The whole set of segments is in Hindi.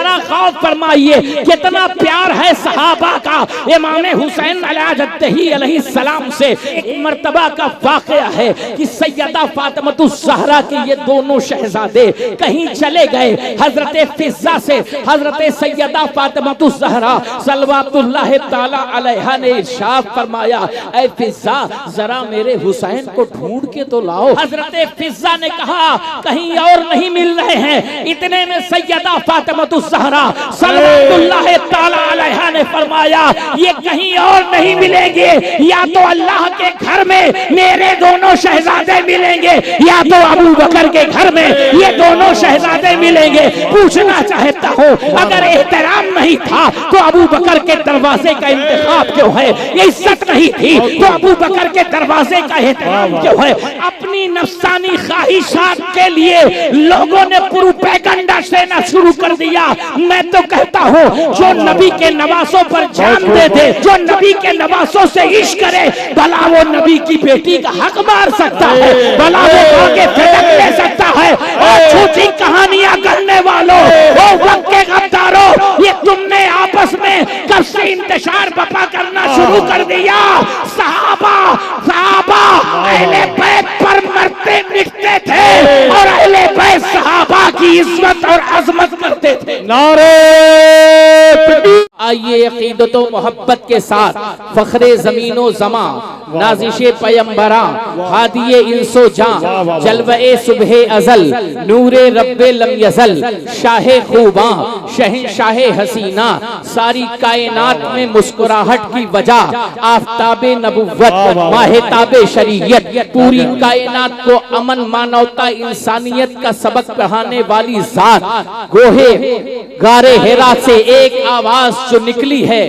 जरा गौर फरमाइए कितना प्यार है सहाबा का इमाम हुसैन अलैहिस्सलाम से। एक मर्तबा का वाकया है कि सैयदा फातिमा के ये दोनों शहजादे कहीं चले गए। हजरत फिजा से हजरत सैयदा फातिमा सल्लल्लाहु ताला अलैहा ने इरशाद फरमाया, ऐ फिजा जरा मेरे हुसैन को ढूंढ के तो लाओ। हजरत फिजा ने कहा कहीं और नहीं मिल रहे हैं। इतने में सैयदा फातिमा सल्लल्लाहु ताला अलैहा ने फरमाया, ये कहीं और नहीं मिलेंगे, या तो अल्लाह के घर में मेरे दोनों शहजादे मिलेंगे, या तो अबू बकर के घर में ये दोनों शहजादे मिलेंगे। पूछना चाहता हूँ अगर एहतराम नहीं था तो अबू बकर के दरवाजे का इंतखाब क्यों है? इज्जत नहीं थी तो अबू बकर के दरवाजे का एहतराम क्यों है? अपनी नफ्सानी ख्वाहिशात के लिए लोगों ने प्रोपेगेंडा देना शुरू कर दिया। मैं तो कहता हूँ जो नबी के नवासों पर जान दे दे, जो नबी के नवासों से इश्क करे, भला वो नबी की बेटी का हक मार सकता है, भला वो आगे फिटक ले सकता है। और झूठी कहानियां करने वालों, वो वक्त के गद्दारों, ये तुमने आपस में कब से इंतशार बपा करना शुरू कर दिया? सहाबा अहले बैत पर मरते मिटते थे और अहले बैत सहाबा की इज्जत और अजमत करते थे। नारे आइए अकीदत व मोहब्बत के साथ फखरे जमीनो जमा, नाजिशे पैगंबरा, हादिये इंसो जां, जलवे सुबह अजल, नूरे रब्बे लम यजल, शाहे खूबा, शहंशाहे हसीना, सारी कायनात में मुस्कुराहट की वजह, आफताबे नबुव्वत, माहिताबे शरीयत, पूरी कायनात को अमन, मानवता, इंसानियत का सबक पढ़ाने वाली जात, गोहे गारे हेरा से एक आवाज जो निकली है,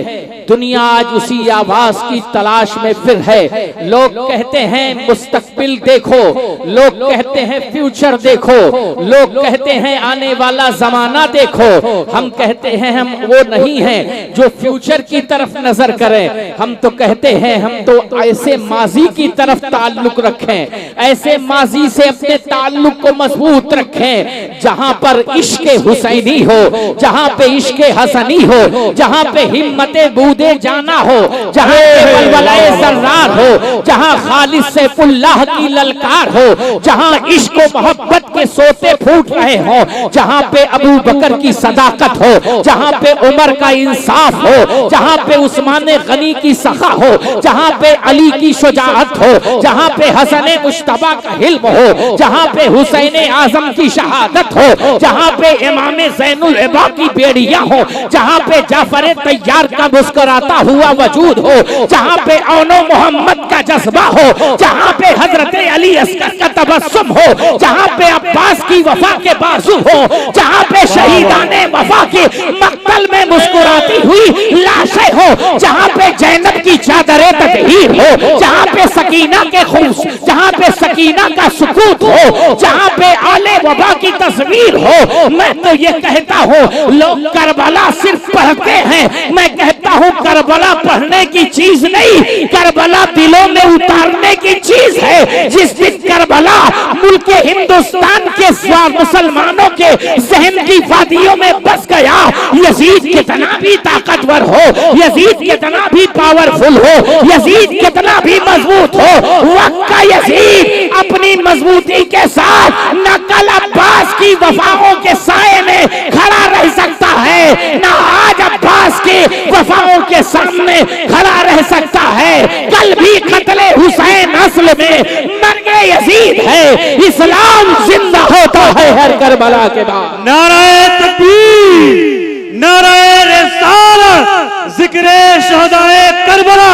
दुनिया आज उसी आवाज की तलाश में फिर है। लोग कहते हैं मुस्तकबिल देखो, लोग कहते हैं फ्यूचर देखो, लोग कहते हैं आने वाला जमाना देखो। हम कहते हैं हम वो नहीं हैं जो फ्यूचर की तरफ नजर करें। हम तो कहते हैं हम तो ऐसे माजी की तरफ ताल्लुक रखें, ऐसे माजी से अपने ताल्लुक को मजबूत रखें जहां पर इश्क हुसैनी हो, जहां पे इश्क हसनी हो, जहां पे हिम्मते बूदे जाना हो, जहां पे बलबलाए जर्रार हो, जहां खालिद सैफुल्लाह की ललकार हो, जहां इश्क व मोहब्बत के सोते फूट रहे हो, जहां पे अबू बकर की सदाकत हो, जहां पे उमर का इंसाफ हो, जहां पे उस्मान गनी की सखा हो, जहां पे अली की शुजाअत हो, जहां पे हसन मुश्तबा का हिल्म हो, जहां पे हुसैन आजम की शहादत हो, जहां पे इमाम ज़ैनुल इबा की बेड़ियां हो, जहां पे जाफर तैयार का मुस्कुराता हुआ वजूद हो, जहां पे औनो मोहम्मद का जज्बा हो, जहां पे हजरत अली अस्कर का तबस्सुम हो, जहां पे अब्बास की वफा के बाजू हो, जहां पे शहीदाने वफा के मक्तल में मुस्कुराती हुई लाशें हो, जहां पे जैनब की चादरें तदहीर हो, जहां पे सकीना के खूस, जहां पे सकीना का सुकूत हो, जहां पे आले वबा की तस्वीर हो। मैं तो ये कहता हूँ लोग करबला सिर्फ पढ़ते हैं, मैं कहता हूँ करबला पढ़ने की चीज नहीं, करबला दिलों में उतारने की चीज है। जिस दिन करबला मुल्क हिंदुस्तान के मुसलमानों के जहन की वादियों में बस गया, यजीद कितना भी ताकतवर हो, यजीद कितना भी पावरफुल हो, यजीद कितना भी मजबूत हो, वक्त का यजीद अपनी मजबूती के साथ न कल अब्बास की वफाओं के साए में खड़ा रह सकता है, न आज अब्बास की वफाओं के सामने खड़ा रह सकता है। कल भी कत्ले हुसैन असल में मर्गे यजीद है, इस्लाम जिंदा होता है हर करबला के बाद। नाराए तकबीर, नाराए रिसालत, जिक्रे शहदाए करबला,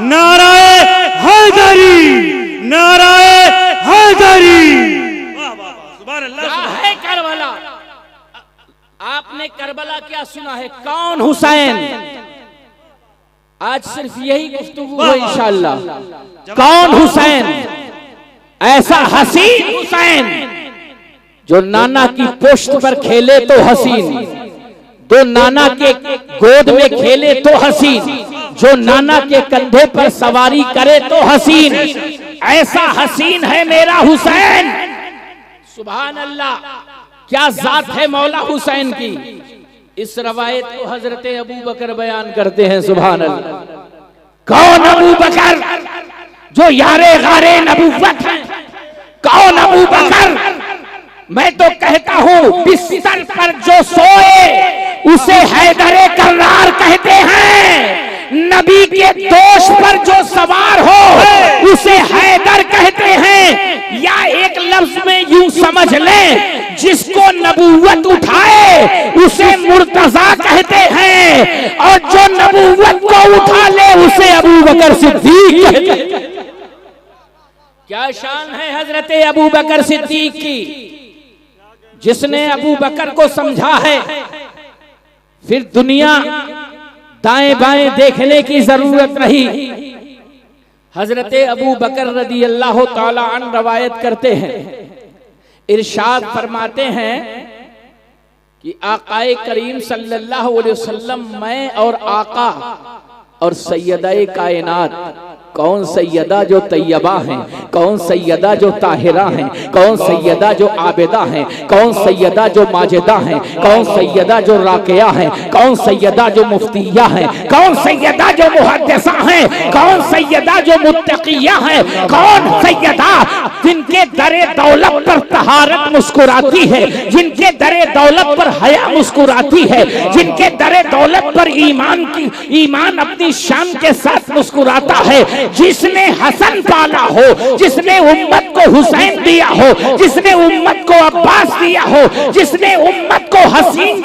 नाराए हैदरी, नाराए हैदरी। सुभान अल्लाह। है करबला, आपने करबला क्या सुना है? कौन हुसैन? आज सिर्फ यही गुफ्तगू है इंशाअल्लाह। कौन हुसैन? ऐसा हसीन हुसैन जो नाना की पोस्ट पर खेले तो हसीन, जो नाना के गोद में खेले तो हसीन, जो नाना के कंधे पर सवारी करे तो हसीन। ऐसा हसीन है मेरा हुसैन। सुभान अल्लाह, क्या जात है मौला हुसैन की। इस रवायत को हजरत अबू बकर बयान करते हैं, सुभान अल्लाह। कौन अबू बकर जो यारे गारे नबुव्वत है? कौन अबू बकर? मैं तो कहता हूं बिस्तर पर जो सोए उसे हैदरे कर्रार कहते हैं। नबी के दोष पर जो सवार हो उसे हैदर कहते हैं। या एक लफ्ज में यूं समझ लें, जिसको नबूवत उठाए उसे मुर्तजा कहते हैं, और जो नबूवत को उठा ले उसे अबू बकर सिद्दीक कहते हैं। क्या शान है हजरत अबू बकर सिद्दीक की, जिसने अबू बकर को समझा है। फिर दुनिया दाएं बाएं देखने की जरूरत नहीं। हजरत अबू बकर रदी अल्लाह ताला अन रवायत करते हैं, इरशाद फरमाते हैं कि आकाए करीम सल्लल्लाहु अलैहि वसल्लम, मैं और आका और सैयदाए कायनात, कौन सैयदा जो तैयबा हैं, कौन सैयदा जो ताहिरा हैं, कौन सैयदा जो आबिदा हैं, कौन सैयदा जो माजिदा हैं, कौन सैयदा जो राकिया हैं, कौन सैयदा जो मुफ्तिया हैं, कौन सैयदा जो मुहद्दिसा हैं, कौन सैयदा जो मुत्तकिया हैं, कौन सैयदा जिनके दरे दौलत पर तहारत मुस्कुराती है, जिनके दरे दौलत पर हया मुस्कुराती है, जिनके दरे दौलत पर ईमान अपनी शान के साथ मुस्कुराता है। जिसने हसन पाला हो, जिसने उम्मत को हुसैन दिया हो, जिसने उम्मत को अब्बास दिया हो, जिसने उम्मत को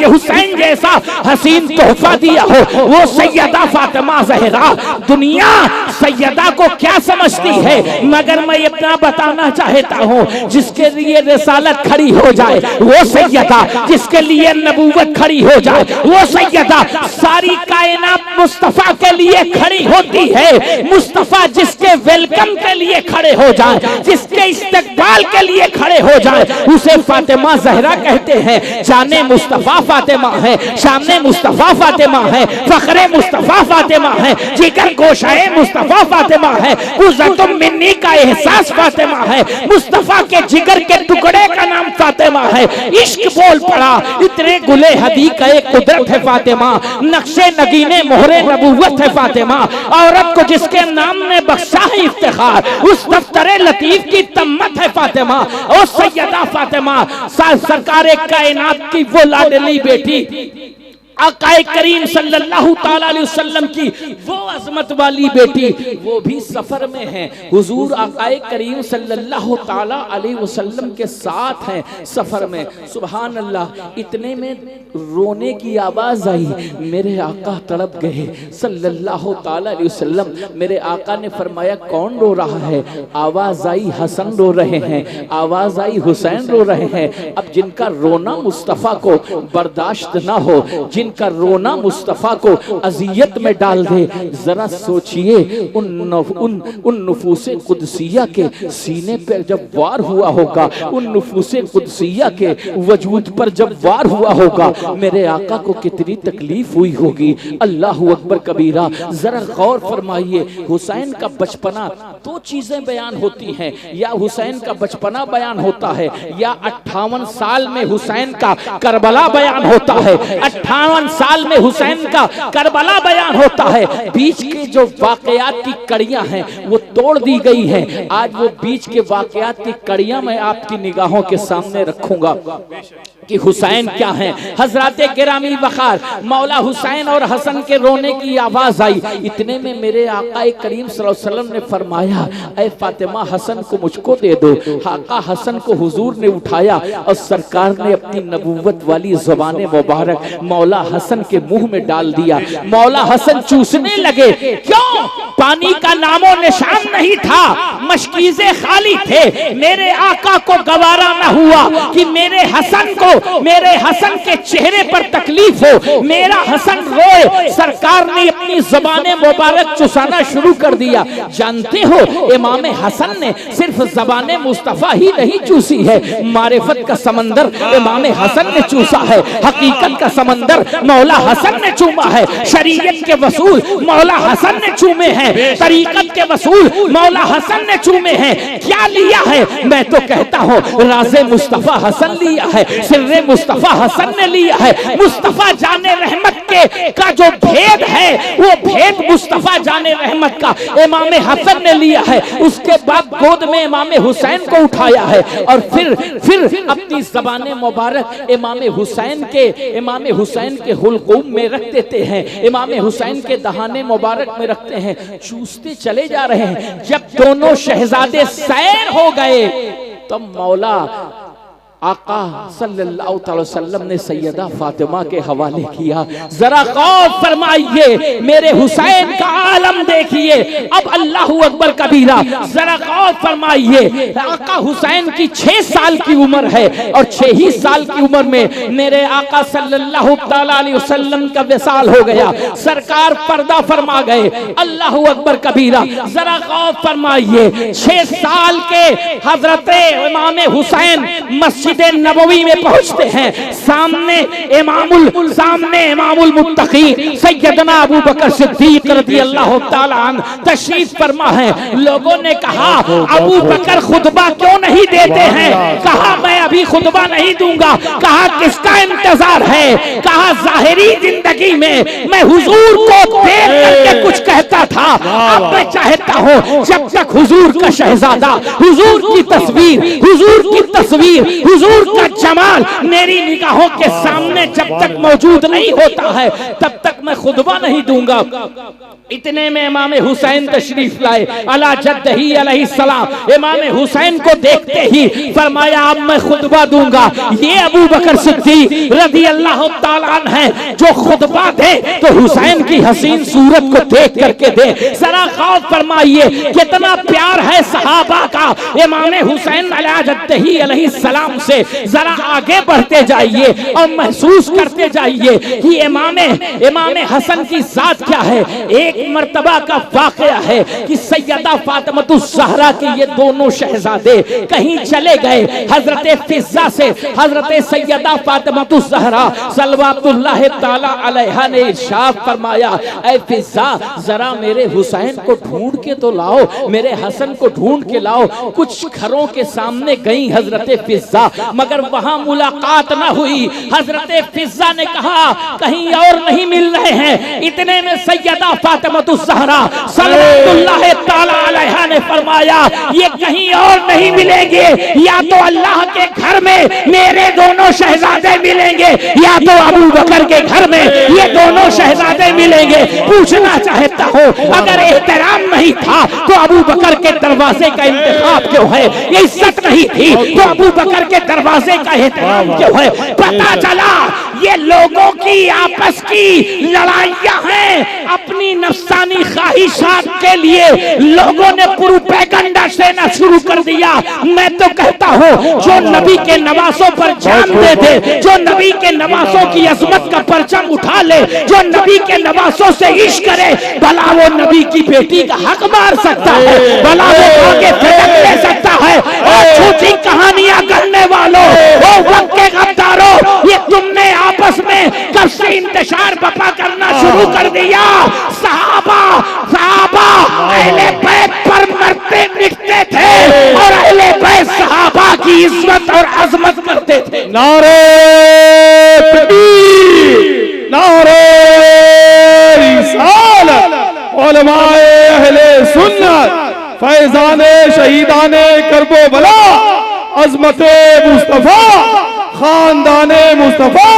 हुसैन जैसा हसीन तोहफा दिया हो, वो सैयदा फातिमा ज़हरा। दुनिया सैयदा को क्या समझती है, मगर मैं इतना बताना चाहता हूँ, जिसके लिए रिसालत खड़ी हो जाए वो सैयदा, जिसके लिए नबूवत खड़ी हो जाए वो सैयदा। सारी कायनात मुस्तफा के लिए खड़ी होती है। मुस्तफा जिसके वेलकम के लिए खड़े हो जाए, जिसके इस्तकबाल के लिए खड़े हो जाए, उसे फातिमा ज़हरा कहते हैं। जाने मुस्तफा फातिमा है, सामने मुस्तफा फातिमा है, फखरे मुस्तफा फातिमा है, जिगर गोशाए मुस्तफा फातिमा है, उज़्ज़तुम मिन्नी का एहसास फातिमा है, मुस्तफा के जिगर के टुकड़े का नाम फातिमा है। इश्क बोल पड़ा, इतने गुले हदी का एक कुदरत है फातिमा, नक्शे नगीने मोहरे नबूवत है फातिमा। औरत को जिसके नाम ने बख्शा है इफ्तिखार, उस दफ्तरे लतीफ की तम्मत है फातिमा। और सैयदा फातिमा सरकारे कायनात की वो लाडली बेटी, आकाए करीम सल्लल्लाहु ताला अलैहि वसल्लम की वो अजमत वाली बेटी, वो भी सफर में है। हुजूर आकाए करीम सल्लल्लाहु ताला अलैहि वसल्लम के साथ हैं सफर में। सुभान अल्लाह। इतने में रोने की आवाज आई, मेरे आका तड़प गए सल्लल्लाहु ताला अलैहि वसल्लम। मेरे आका ने फरमाया, कौन रो रहा है? आवाज आई, हसन रो रहे हैं, आवाज आई, हुसैन रो रहे हैं। अब जिनका रोना मुस्तफा को बर्दाश्त ना हो, जिनका रोना मुस्तफा को अजियत में डाल दे, जरा सोचिए उन नुफूसे कुदसिया के सीने पर जब वार हुआ होगा, उन नुफूसे कुदसिया के वजूद पर जब वार हुआ होगा, मेरे आका को कितनी तकलीफ हुई होगी। अल्लाहु अकबर कबीरा। जरा गौर फरमाइए, हुसैन का बचपना, दो चीजें बयान होती हैं, या हुसैन का बचपना बयान होता है, या 58 साल में हुसैन का करबला बयान होता है। 58 साल में हुसैन का करबला बयान होता है। बीच के जो वाकयात की कड़ियां हैं वो तोड़ दी गई हैं। आज वो बीच के वाकयात की कड़ियां मैं आपकी निगाहों के सामने रखूंगा कि हुसैन क्या है। हजरत गिरामी वकार मौला हुसैन और हसन के रोने की आवाज आई। इतने में मेरे आका करीम सल्लल्लाहु अलैहि वसल्लम ने फरमाया, ऐ फातिमा हसन को मुझको दे दो। आका हसन को हुजूर ने उठाया और सरकार ने अपनी नबूवत वाली ज़बान मुबारक मौला हसन के मुंह में डाल दिया। मौला हसन चूसने लगे। क्यों? पानी का नामो निशान नहीं था, मशकीज़े खाली थे। मेरे आका को गवारा न हुआ कि मेरे हसन को, मेरे हसन के चेहरे पर तकलीफ हो, मेरा हसन रोए। सरकार ने अपनी ज़बान मुबारक चुसाना शुरू कर दिया। जानते हो, इमाम हसन ने सिर्फ ज़बान मुस्तफ़ा ही नहीं चूसी है, मारिफत का समंदर इमाम हसन ने चूसा है, हकीकत का समंदर मौला हसन ने चूमा है, शरीयत के वसूल मौला हसन ने चूमे हैं, तरीकत के वसूल मौला हसन ने चूमे हैं। क्या लिया है? मैं तो कहता हूँ राज़े मुस्तफ़ा हसन लिया है, सिर्रे मुस्तफा हसन ने लिया है। मुस्तफा जाने रहमत के का जो भेद है वो भेद मुस्तफा जाने रहमत का इमाम हसन ने लिया है। उसके बाद गोद में इमाम हुसैन को उठाया है और फिर अपनी ज़बान मुबारक इमाम हुसैन के हुलकूम में रख देते हैं, इमाम हुसैन के दहाने मुबारक में रखते हैं, चूसते चले जा रहे हैं। जब दोनों शहजादे सैर हो गए तो मौला आका सल्लल्लाहु अलैहि वसल्लम ने सैयदा फातिमा के हवाले किया। जरा गौर फरमाइए, मेरे हुसैन का आलम देखिए। अब अल्लाहू अकबर कबीरा, जरा गौर फरमाइए, आका हुसैन की 6 साल की उम्र है और 6 ही साल की उम्र में मेरे आका सल्लल्लाहु अलैहि वसल्लम का विसाल हो गया। सरकार पर्दा फरमा गए। अल्लाहू अकबर कबीरा, जरा गौर फरमाइए, 6 साल के हजरत इमाम हुसैन मस्जिद नबवी में पहुंचते हैं। सामने इमामुल मुत्तकीन सैयदना अबू बकर सिद्दीक रज़ियल्लाहु ताला अन्हु तशरीफ फरमा है। लोगों ने कहा अबू बकर खुतबा क्यों नहीं देते हैं? कहा मैं अभी खुतबा नहीं दूंगा। कहा किसका इंतजार है? कहा जाहिरी जिंदगी में मैं हुजूर को देख करके कुछ कहता था, अब मैं चाहता हूं जब तक हुजूर का शहजादा, हुजूर की तस्वीर, हुजूर का जमाल मेरी निगाहों के सामने जब तक मौजूद नहीं होता है तब तक मैं खुतबा नहीं दूंगा। इतने में इमाम हुसैन तशरीफ लाए अला जद्दही अलैहिस्सलाम। इमाम हुसैन को देखते ही फरमाया अब मैं खुतबा दूंगा। ये अबू बकर सिद्दीक रज़ियल्लाहु ताला अन्हु है जो खुतबा दे तो हुसैन की हसीन सूरत को देख करके दे। जरा गौर फरमाइए कितना प्यार है सहाबा का इमाम हुसैन अला जद्दही अलैहिस्सलाम से। जरा आगे बढ़ते जाइए और महसूस करते जाइए कि इमाम हसन की जात क्या है। एक मर्तबा का वाकया है कि सैयदा फातिमातुज़ ज़हरा के ये दोनों शहजादे कहीं चले गए। हजरत फिज़्ज़ा से हजरत सैयदा फातिमातुज़ ज़हरा सल्लल्लाहु ताला अलैहा ने इरशाद फरमाया, ऐ फिज़्ज़ा जरा मेरे हुसैन को ढूंढ के तो लाओ, मेरे हसन को ढूंढ के लाओ। कुछ घरों के सामने गई हजरत फिज़्ज़ा, मगर वहां मुलाकात न हुई। हजरत फिज़्ज़ा ने कहा कहीं और नहीं मिल रहे हैं। इतने में सैयदा फातिमातुज़ ज़हरा सल्लल्लाहु ताला अलैहा ने फरमाया ये कहीं और नहीं मिलेंगे, या तो अल्लाह के घर में मेरे दोनों शहजादे मिलेंगे या तो अबू बकर के घर में ये दोनों शहजादे मिलेंगे। पूछना चाहता हूँ अगर एहतराम नहीं था तो अबू बकर के दरवाजे का इंतखाब क्यों है? ये इज्जत नहीं थी तो अबू बकर के दरवाजे का एहतराम क्यों है? पता चला ये लोगों की आपस की लड़ाइयां हैं। अपनी नफ्सानी ख्वाहिशात के लिए लोगों ने प्रोपेगेंडा देना शुरू कर दिया। मैं तो कहता हूँ जो नबी के नवासों पर जान दे दे, जो नबी के नवासों की अजमत का परचम उठा ले, जो नबी के नवासों से इश्क करे, भला वो नबी की बेटी का हक मार सकता है, भला वो आगे फटक ले सकता है। और झूठी कहानियां करने वालों, वो वक्त के गद्दारों, ये तुमने आपस में कब से इंतशार बपा करना शुरू कर दिया? सहाबा अहले बैत पर मरते मिटते थे और अहले बैत सहाबा की इज्जत और अजमत करते थे। नारे तकबीर, नारे रिसालत, उलमाए अहले सुन्नत, फैजाने शहीदाने करबला, अजमते मुस्तफा, खानदाने मुस्तफा,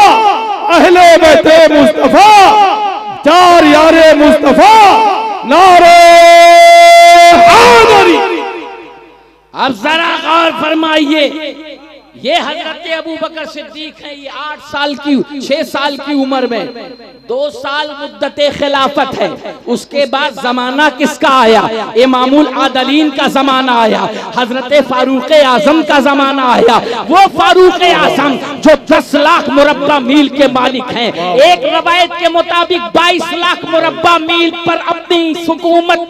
अहले बैते मुस्तफा, चार यारे मुस्तफा, नारे हैदरी। अब जरा गौर फरमाइए, ये हजरत अबू बकर सिद्दीक हैं। ये 6 साल की उम्र में 2 साल मुद्दते खिलाफत है। उसके बाद जमाना किसका आया? इमामुल आदलीन का जमाना आया, हजरत फारूक आजम का जमाना आया। वो फारूक आजम जो 10 लाख मुरब्बा मील के मालिक हैं। एक रवायत के मुताबिक 22 लाख मुरब्बा मील पर अपनी हुकूमत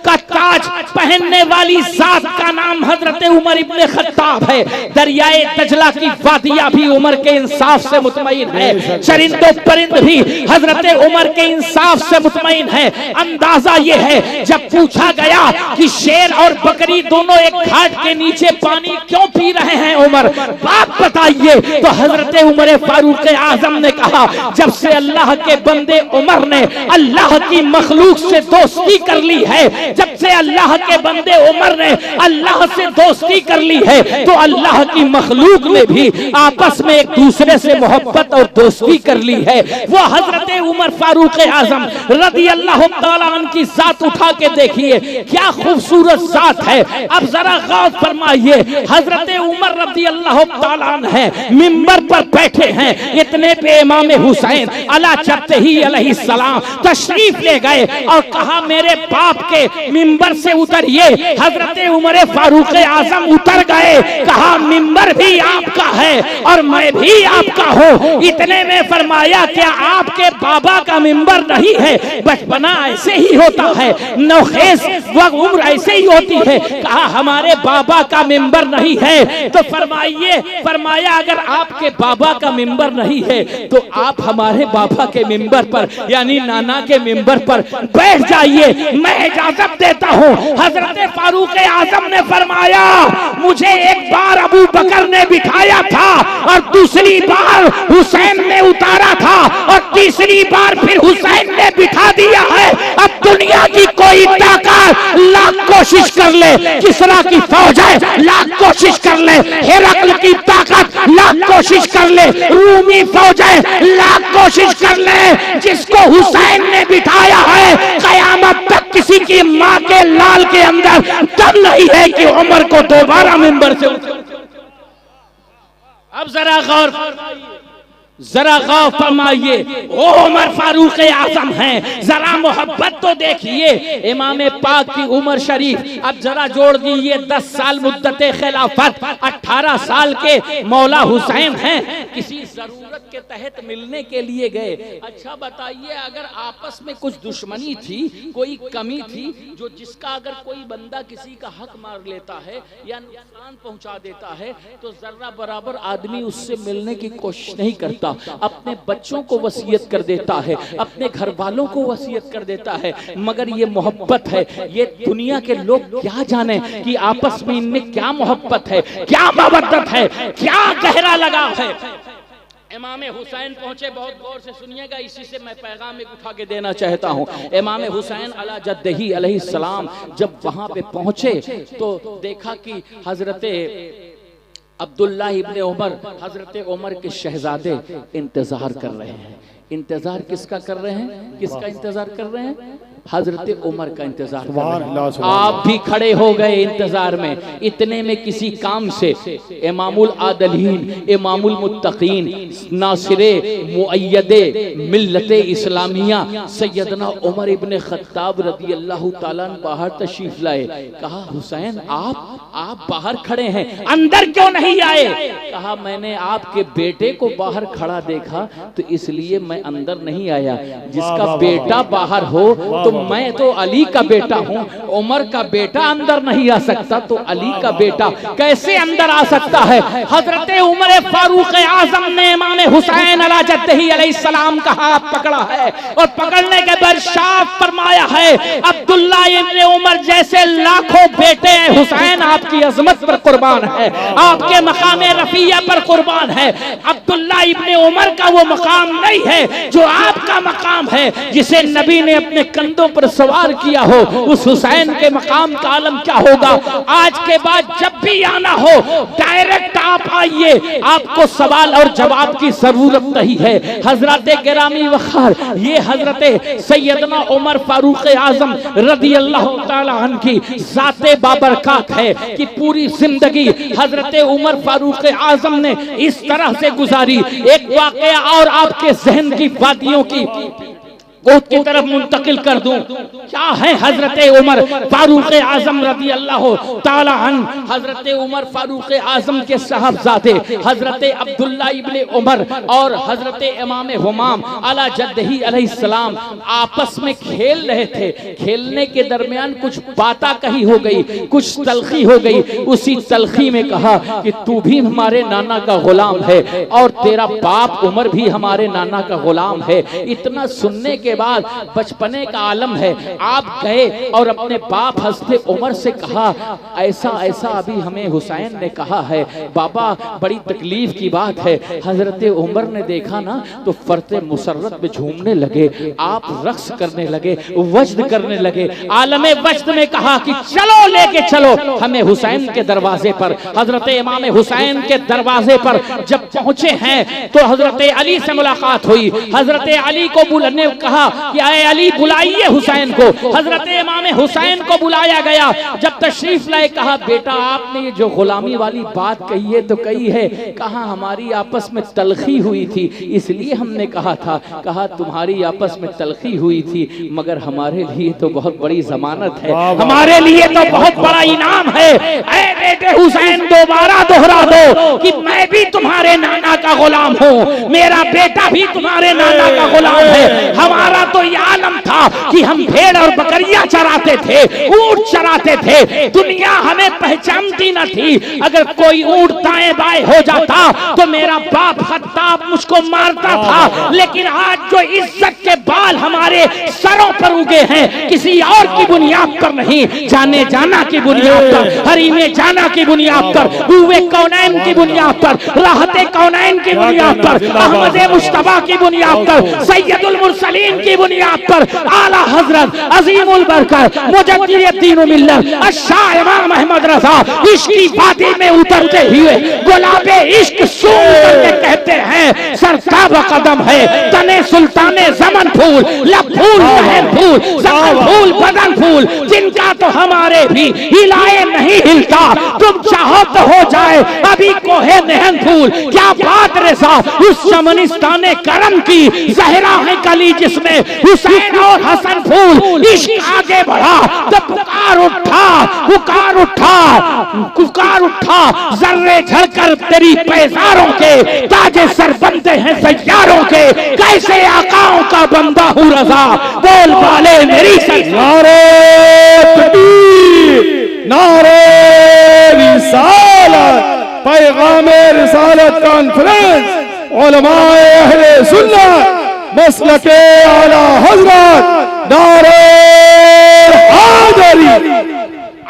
का ताज पहनने वाली जात का नाम हजरत उमर इब्ने खत्ताब है। दरियाए दजला की वादियां भी उमर के इंसाफ से मुतमईन है, चरिंदो परिंद भी हजरत उमर के इंसाफ से मुतमईन है। अंदाजा ये है, जब पूछा गया कि शेर और बकरी दोनों एक घाट के नीचे पानी क्यों पी रहे हैं उमर, बात बताइए, तो हजरत उमर फारूक आजम ने कहा, जब से अल्लाह के बंदे उमर ने अल्लाह की मखलूक से दोस्ती कर ली है, जब से अल्लाह के बंदे उमर ने अल्लाह से दोस्ती कर ली है, तो अल्लाह की मखलूक ने भी आपस में एक दूसरे से मोहब्बत और दोस्ती कर ली है। वो हजरत उमर फारूक आजम रज़ी अल्लाह तआला अन्हु की जात उठा के देखिए, क्या खूबसूरत जात है। अब जरा गौर फरमाइए, हजरत उमर रज़ी अल्लाह तआला अन्हु है, मिंबर पर बैठे हैं, इतने पे इमाम हुसैन अला चरतही अलैहिस्सलाम तशरीफ ले गए और कहा, मेरे बाप के मिंबर से उतरिए। हजरत उमर फारूक आजम उतर गए, कहा, मिंबर भी आपका है और मैं भी आपका हूँ। इतने में फरमाया, क्या आपके बाबा का मिंबर नहीं है? बचपना ऐसे ही होता है, नौखेज उम्र ऐसे ही होती है। कहा, हमारे बाबा का मिंबर नहीं है। तो फरमाया, अगर आपके बाबा का मिंबर नहीं है तो आप हमारे बाबा के मिंबर पर यानी नाना के मिंबर पर बैठ जाइए, मैं इजाजत देता हूँ। हजरत फारूक आजम ने फरमाया, मुझे एक बार अबू बकर ने बिठाया था और दूसरी बार हुसैन ने उतारा था और तीसरी बार फिर हुसैन ने बिठा दिया है। अब दुनिया की कोई ताकत लाख कोशिश कर ले, किसरा की फौज है लाख कोशिश कर ले, हेरक्ल की ताकत लाख कोशिश कर ले, रूमी फौज है लाख कोशिश कर ले, जिसको हुसैन ने बिठाया है, कयामत तक किसी की माँ के लाल के अंदर दम नहीं है कि उमर को दोबारा मिंबर से अब जरा गौर फरमाइए, ओ उमर फारूक आजम हैं, जरा मोहब्बत तो देखिए। इमाम पाक की उम्र शरीफ अब जरा जोड़ दीजिए, 10 साल मुद्दत खिलाफत, 18 साल के मौला हुसैन हैं, किसी जरूरत के तहत मिलने के लिए गए। अच्छा बताइए, अगर आपस में कुछ दुश्मनी थी, कोई कमी थी, जो जिसका अगर कोई बंदा किसी का हक मार लेता है या नुकसान पहुंचा देता है, तो जर्रा बराबर आदमी उससे मिलने की कोशिश नहीं करता, अपने बच्चों को वसीयत कर देता है, अपने घर वालों को वसीयत कर देता है। मगर ये मोहब्बत है, ये दुनिया के लोग क्या जाने कि आपस में इनमें क्या मोहब्बत है, क्या मवद्दत है, क्या गहरा लगाव है। इमाम हुसैन पहुंचे, बहुत गौर से सुनिएगा, इसी से मैं पैगाम एक उठा के देना चाहता हूं। इमाम हुसैन अला जद्दही अलैहिस्सलाम जब वहां पे पहुंचे तो देखा कि हजरत अब्दुल्ला इब्ने उमर, हजरत उमर के शहजादे इंतजार कर रहे हैं। इंतजार किसका कर रहे हैं? किसका इंतजार कर रहे हैं? हजरत उमर का इंतजार कर रहे हैं। आप भी खड़े हो गए इंतजार में। इतने में किसी काम से इमामुल आदलीन, इमामुल मुत्तकीन, नासिरे मुअय्यदे मिल्लते इस्लामिया सैयदना उमर इब्ने खत्ताब रज़ी अल्लाह ताला अन्हु बाहर तशरीफ लाए। कहा, हुसैन आप बाहर खड़े हैं, अंदर क्यों नहीं आए? कहा, मैंने आपके बेटे को बाहर खड़ा देखा तो इसलिए मैं अंदर नहीं आया। जिसका बेटा बाहर हो तो मैं तो अली का बेटा हूँ, उमर का बेटा अंदर नहीं आ सकता, तो अली का बेटा कैसे अंदर आ सकता है? हजरत उमर फारूक आजम ने इमाम हुसैन अला जद्दही अलैहिस्सलाम का हाथ पकड़ा है और पकड़ने के बाद साफ फरमाया है, अब्दुल्ला इब्ने उमर जैसे लाखों बेटे हैं, हुसैन आपकी अजमत पर कुर्बान है, आपके मकाम रफिया पर कुर्बान है। अब्दुल्ला इब्ने उमर का वो मकाम नहीं है जो आपका मकाम है, जिसे नबी ने अपने कंधों पर सवार किया हो। उस हुसैन के मकाम का आलम क्या होगा? आज के बाद जब भी आना हो डायरेक्ट आप आइए, आपको सवाल और जवाब की जरूरत नहीं है। हजरत गिरामी वखार, ये हजरत सैयदना उमर फारूक आजम रज़ी अल्लाह ताला अन्हु की ज़ाते बाबरकत है कि पूरी जिंदगी हजरत उमर फारूक आजम ने इस तरह से गुजारी। एक वाकया और आपके जहन की वादियों की ऊँट की तरफ मुंतकिल कर दूं। क्या है हजरत उमर फारूक आजम रज़ी अल्लाह ताला अन्हु, हजरत उमर फारूक आजम के साहबजादे हजरत अब्दुल्ला इब्ने उमर और हजरत इमाम हुमाम अला जद्दही अलैहिस्सलाम आपस में खेल रहे थे। खेलने के दरमियान कुछ बातें कही हो गई, कुछ तलखी हो गई। उसी तलखी में कहा कि तू भी हमारे नाना का गुलाम है और तेरा बाप उमर भी हमारे नाना का गुलाम है। इतना सुनने के बाद बचपने का आलम है, आप गए और अपने बाप हजरत उमर से कहा ऐसा ऐसा अभी हमें हुसैन ने कहा है बाबा, बड़ी तकलीफ की बात है। हजरत उमर ने देखा ना तो फरते मुसर्रत में झूमने लगे, आप रक्स करने लगे, वज्द करने लगे। आलमे वज्द में कहा कि चलो लेके चलो हमें हुसैन के दरवाजे पर। हजरत इमाम हुसैन के दरवाजे पर जब पहुंचे हैं तो हजरत अली से मुलाकात हुई। हजरत अली को बुलाने कहा कि आए अली बुलाइए हुसैन को। हजरत इमाम हुसैन को बुलाया गया। जब तशरीफ लाए कहा बेटा आपने ये जो गुलामी वाली बात कही है तो कही है, कहा हमारी आपस में तलखी हुई थी इसलिए हमने कहा था। कहा तुम्हारी आपस में तलखी हुई थी मगर हमारे लिए तो बहुत बड़ी जमानत है, हमारे लिए तो बहुत बड़ा इनाम है। ऐ बेटे हुसैन दोबारा दोहरा दो कि मैं भी तुम्हारे नाना का गुलाम हूँ, मेरा बेटा भी तुम्हारे नाना का गुलाम है। हमारा तो ये आलम था कि हम भेड़ और बकरियां चराते थे, ऊंट चराते थे, दुनिया हमें पहचानती न थी। अगर कोई ऊंट दाएं बाएं हो जाता तो मेरा बाप खत्ताब मुझको मारता था। लेकिन आज जो इज्जत के बाल हमारे सरों पर उगे हैं किसी और की बुनियाद पर नहीं, जाने जाना की बुनियाद पर, हरीमे जाना की बुनियाद पर, हुए कौनैन की बुनियाद पर, राहते कौनैन की बुनियाद पर, अहमद मुस्तफा की बुनियाद पर, सैयदुल मुरसलीन की बुनियाद पर, आला हजरत अजीमुल बरकत मुजद्दिद मिल्लत शाह इमाम अहमद रजा इश्क की वादी में उतरते हुए गुलाबे इश्क सूंघ करके कहते हैं सरताब कदम है तने सुल्ताने ज़मन फूल, लब फूल महर फूल, ज़मन फूल बदन फूल, जिनका तो हमारे भी हिलाए नहीं हिलता। तुम चाहो तो हो जाए अभी कोहे नहन फूल। क्या बात रेसा उस चमनिस्ताने करम की, जहरा है कली जिसमें हुसैन और हसन फूल। इश्क आगे बढ़ा तो पुकार उठा, पुकार उठा, पुकार उठा, जर्रे झड़कर तेरी पैजारों के ताजे सर बनते हैं सैयारों के। कैसे आकाओं का बंदा हूँ रजा, बोल वाले मेरी नारे तकबीर, नारे रिसालत, पैगामे रिसालत कॉन्फ्रेंस, उलमाए अहले सुन्नत, मसलके आला हजरत, नारे हैदरी।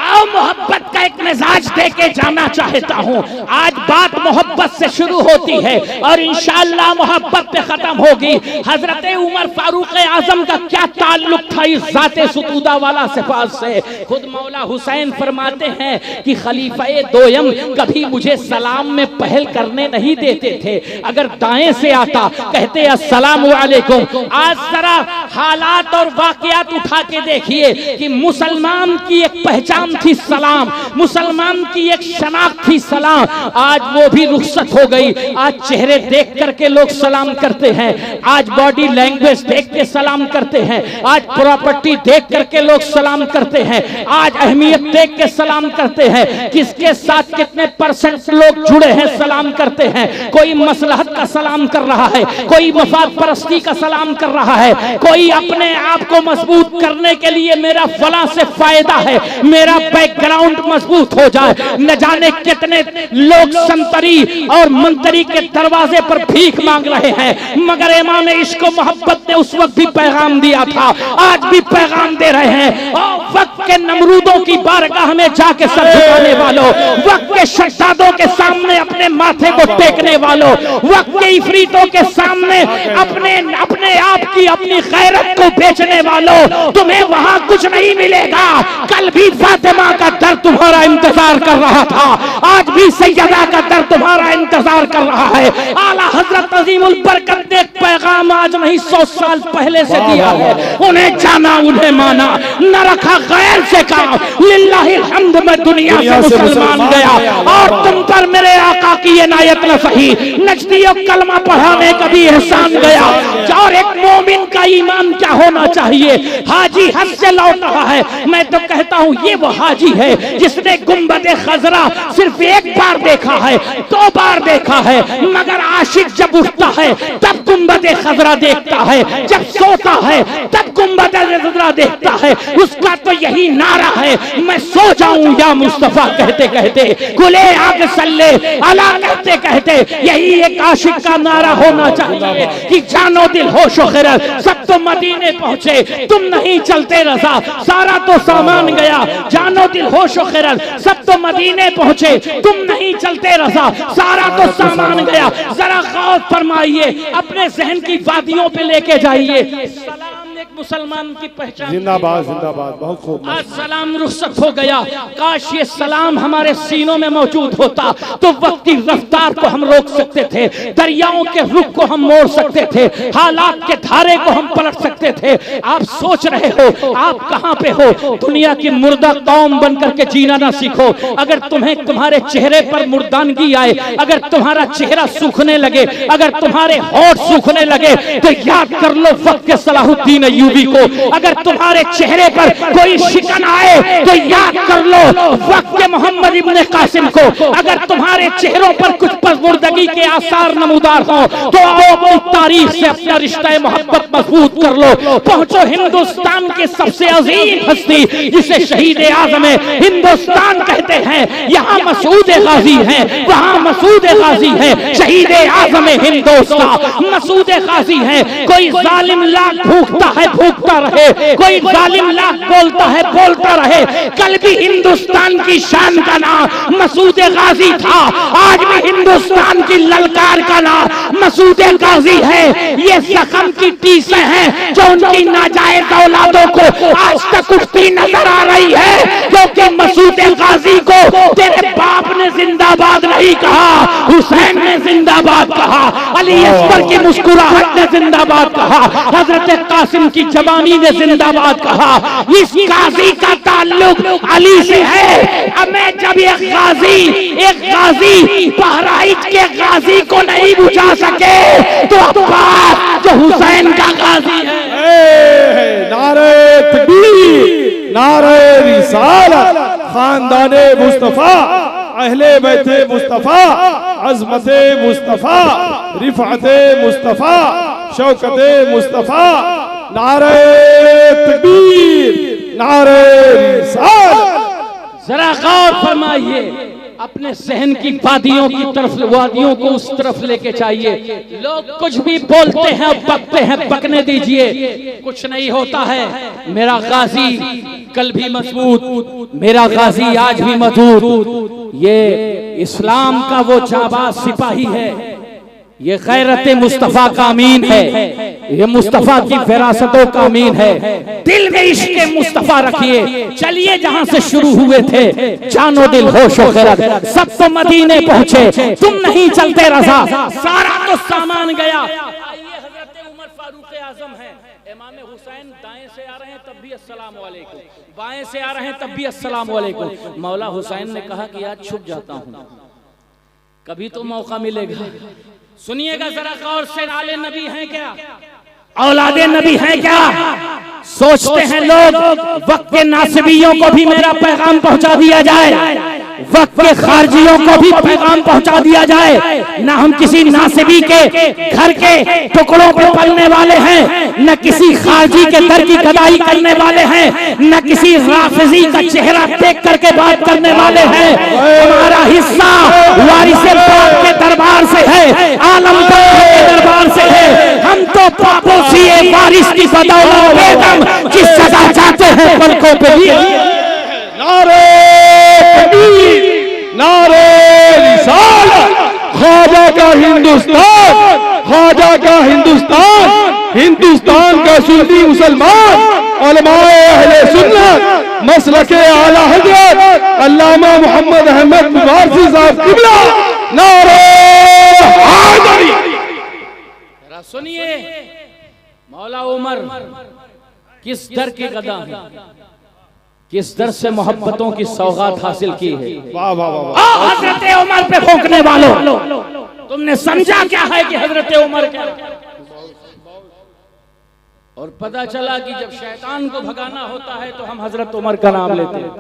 आओ मोहब्बत का एक मिजाज दे के जाना चाहता हूँ। आज बात मोहब्बत से शुरू होती है और इंशाअल्लाह मोहब्बत पे खत्म होगी। हजरत उमर फारूक आजम का क्या ताल्लुक था इस जाते सुतूदा वाला सिफात से। खुद मौला हुसैन फरमाते हैं कि खलीफा दोयम कभी मुझे सलाम में पहल करने नहीं देते थे। अगर दाएं से आता कहते अस्सलामु अलैकुम। आज जरा हालात और वाकयात उठा के देखिए कि मुसलमान की एक पहचान थी सलाम, मुसलमान की एक शनाख्त थी सलाम, आज वो भी रुखसत हो गई। आज चेहरे देख करके लोग सलाम करते हैं, आज बॉडी लैंग्वेज देख के सलाम करते हैं, आज प्रॉपर्टी देख करके लोग सलाम करते हैं, आज अहमियत देख के सलाम करते हैं। किसके साथ कितने परसेंट लोग जुड़े हैं सलाम करते हैं। कोई मसलहत का सलाम कर रहा है, कोई मफाद परस्ती का सलाम कर रहा है, कोई अपने आप को मजबूत करने के लिए मेरा फला से फायदा है, मेरा बैकग्राउंड मजबूत हो जाए। न जाने कितने लोग संतरी और मंतरी के दरवाजे पर भीख मांग रहे हैं, मगर इमाम इश्क व मोहब्बत ने उस वक्त भी पैगाम दिया था, आज भी पैगाम दे रहे हैं। और वक्त के नमरूदों की बारगाह में जाके सर झुकाने वालों, वक्त के शहजादों के सामने अपने माथे को टेकने वालों, वक्त के इफरीतों के सामने अपने अपने आप की अपनी गैरत को बेचने वालों, तुम्हें वहां कुछ नहीं मिलेगा। कल भी फातिमा का दर तुम्हारा इंतजार कर रहा था, आज भी सैयदा का दर तुम्हारा इंतजार कर रहा है। आला हजरत अजीमुल बरकत ने पैगाम आज नहीं 100 साल पहले से दिया है। उन्हें जाना, उन्हें माना, न रखा गैर से काम। लिल्लाहिल हम्द में दुनिया से मुसलमान गया और तुम पर मेरे आका की इनायत न सही, नजदीक कलमा पढ़ाने का भी एहसान गया। और एक मोमिन मोमिन का ईमान क्या होना चाहिए। हाजी हज से लौट रहा है, मैं तो कहता हूँ ये वो हाजी है जिसने गुंबदे खजरा सिर्फ एक बार देखा है, 2 बार देखा है, मगर आशिक जब उठता है तब गुंबदे खजरा देखता है, जब सोता है तब गुंबदे खजरा देखता है। उसका तो यही नारा है, मैं सो जाऊं या मुस्तफा कहते कहते, कुले आग सल्ले अला कहते कहते, यही एक आशिक का नारा होना चाहिए कि जानो दिल होशो खैरत। सब तो मदीने पहुंचे, तुम नहीं चलते रजा, सारा तो सामान गया। जानो दिल होशो खैरत, सब तो मदीने पहुंचे, तुम नहीं चलते रजा, सारा तो सामान गया। जरा गौर फरमाइए, अपने जहन की वादियों पे लेके जाइए। सलाम एक मुसलमान की पहचान। जिंदाबाद जिंदाबाद, बहुत खूब। आज सलाम रुखसत हो गया, काश ये सलाम हमारे सीनों में मौजूद होता तो वक्त की रफ्तार को हम रोक सकते थे, दरियाओं के रुख को हम मोड़ सकते थे, हालात के धारे को हम पलट सकते थे। आप सोच रहे हो आप कहां पे हो? दुनिया की मुर्दा कौम बनकर के जीना ना सीखो। अगर तुम्हें तुम्हारे चेहरे पर मुर्दानगी आए, अगर तुम्हारा चेहरा सूखने लगे, अगर तुम्हारे होठ सूखने लगे, तो याद कर लो वक्त के सलाहुद्दीन अय्यूबी को। अगर तुम्हारे चेहरे पर कोई शिकन आए तो याद कर लो वक्त के मोहम्मद इब्ने कासिम को। अगर तुम्हारे चेहरों पर कुछ पसमुर्दगी के आसार नमूदार हो तो आओ अपनी तारीख से अपना रिश्ता मोहब्बत मजबूत कर लो। पहुंचो हिंदुस्तान के सबसे अजीम हस्ती जिसे शहीद आजम हिंदुस्तान कहते हैं, यहाँ मसूद गाजी है, वहाँ मसूद गाजी है, शहीद आजम हिंदुस्तान मसूद गाजी है। कोई जालिम लाख भूखता है भूखता रहे, कोई जालिम लाख बोलता है बोलता रहे, कल भी हिंदुस्तान की शान का नाम मसूद गाजी था, आज भी हिंदुस्तान की ललकार का नाम मसूद गाजी है। ये जख्म की टीसें हैं जो उनकी नाजायज औलादों को आज तक उठती नजर आ रही है, क्योंकि मसूद गाजी को तेरे बाप ने जिंदाबाद नहीं कहा, हुसैन ने जिंदाबाद कहा, अली असगर की मुस्कुराहट ने जिंदाबाद कहा, हजरत कासिम की जवानी ने जिंदाबाद कहा। इस गाजी का ताल्लुक अली से है। अब मैं जब एक गाजी बहराइच के गाजी को नहीं बुझा सके तो अब्बास जो हुसैन का गाजी है। नारे तकबीर, नारे रिसालत, खानदाने मुस्तफा, अहले बैते मुस्तफा, अज़मते मुस्तफा, रिफ़अते मुस्तफा, शौकते मुस्तफा, नारे तकबीर, नारे रिसालत। जरा गौर फरमाइए, अपने सहन की वादियों की तरफ, वादियों को उस तरफ लेके चाहिए। लोग कुछ भी बोलते हैं बकते हैं, बकने दीजिए, कुछ नहीं होता है। मेरा गाजी कल भी मजबूत, मेरा गाजी आज भी मजबूत। ये इस्लाम का वो जाबाज सिपाही है, ये गैरत मुस्तफा का अमीन है, ये मुस्तफा की विरासतों का अमीन है। दिल में इश्क़ मुस्तफा रखिए। चलिए जहां से शुरू हुए थे, जानो दिल होशो खैरत, सब तो मदीने पहुंचे, तुम नहीं चलते रजा, सारा तो सामान गया। हज़रत उमर फारूक आज़म है, इमाम हुसैन दाएं से आ रहे हैं तब भी अस्सलाम वालेकुम, बाएं से आ रहे हैं तब भी अस्सलाम वालेकुम। मौला हुसैन ने कहा कि आज छुप जाता हूं, कभी तो मौका मिलेगा। सुनिएगा जरा गौर से, आले नबी हैं क्या, औलादे नबी हैं क्या? सोचते हैं लोग वक्त के नासिबियों को भी मेरा पैगाम पहुंचा दिया जाए, वक्त के खारजियों को भी पैगाम पहुंचा दिया जाए। ना हम किसी नासिबी के घर के टुकड़ों पे पलने वाले हैं, न किसी खारजी के दर की गदाई करने वाले हैं, न किसी राफिजी का चेहरा देख करके बात करने वाले हैं। हमारा हिस्सा वारिसे पाक के दरबार से है, आलम के दरबार से है। हम तो पापोसी वारिस की बदौलत बेदम की सजा चाहते हैं पलकों पे भी। नारे तकबीर, नारे रिसालत, ख्वाजा का हिंदुस्तान, ख्वाजा का हिंदुस्तान, हिंदुस्तान का सुन्नी मुसलमान, उलमाए अहले सुन्नत, मसलके आला हज़रत अल्लामा मोहम्मद अहमद मुबारसी साहब क़िबला, नारे हैदरी। सुनिए, मौला उमर किस दर के कदम है, किस दर से मोहब्बतों की सौगात हासिल की है। वाह वाह वाह। हजरत उमर पे भौंकने वालों, तुमने समझा क्या है कि हजरत उमर क्या? और पता चला कि जब शैतान को भगाना होता है तो हम हजरत उमर का नाम लेते हैं।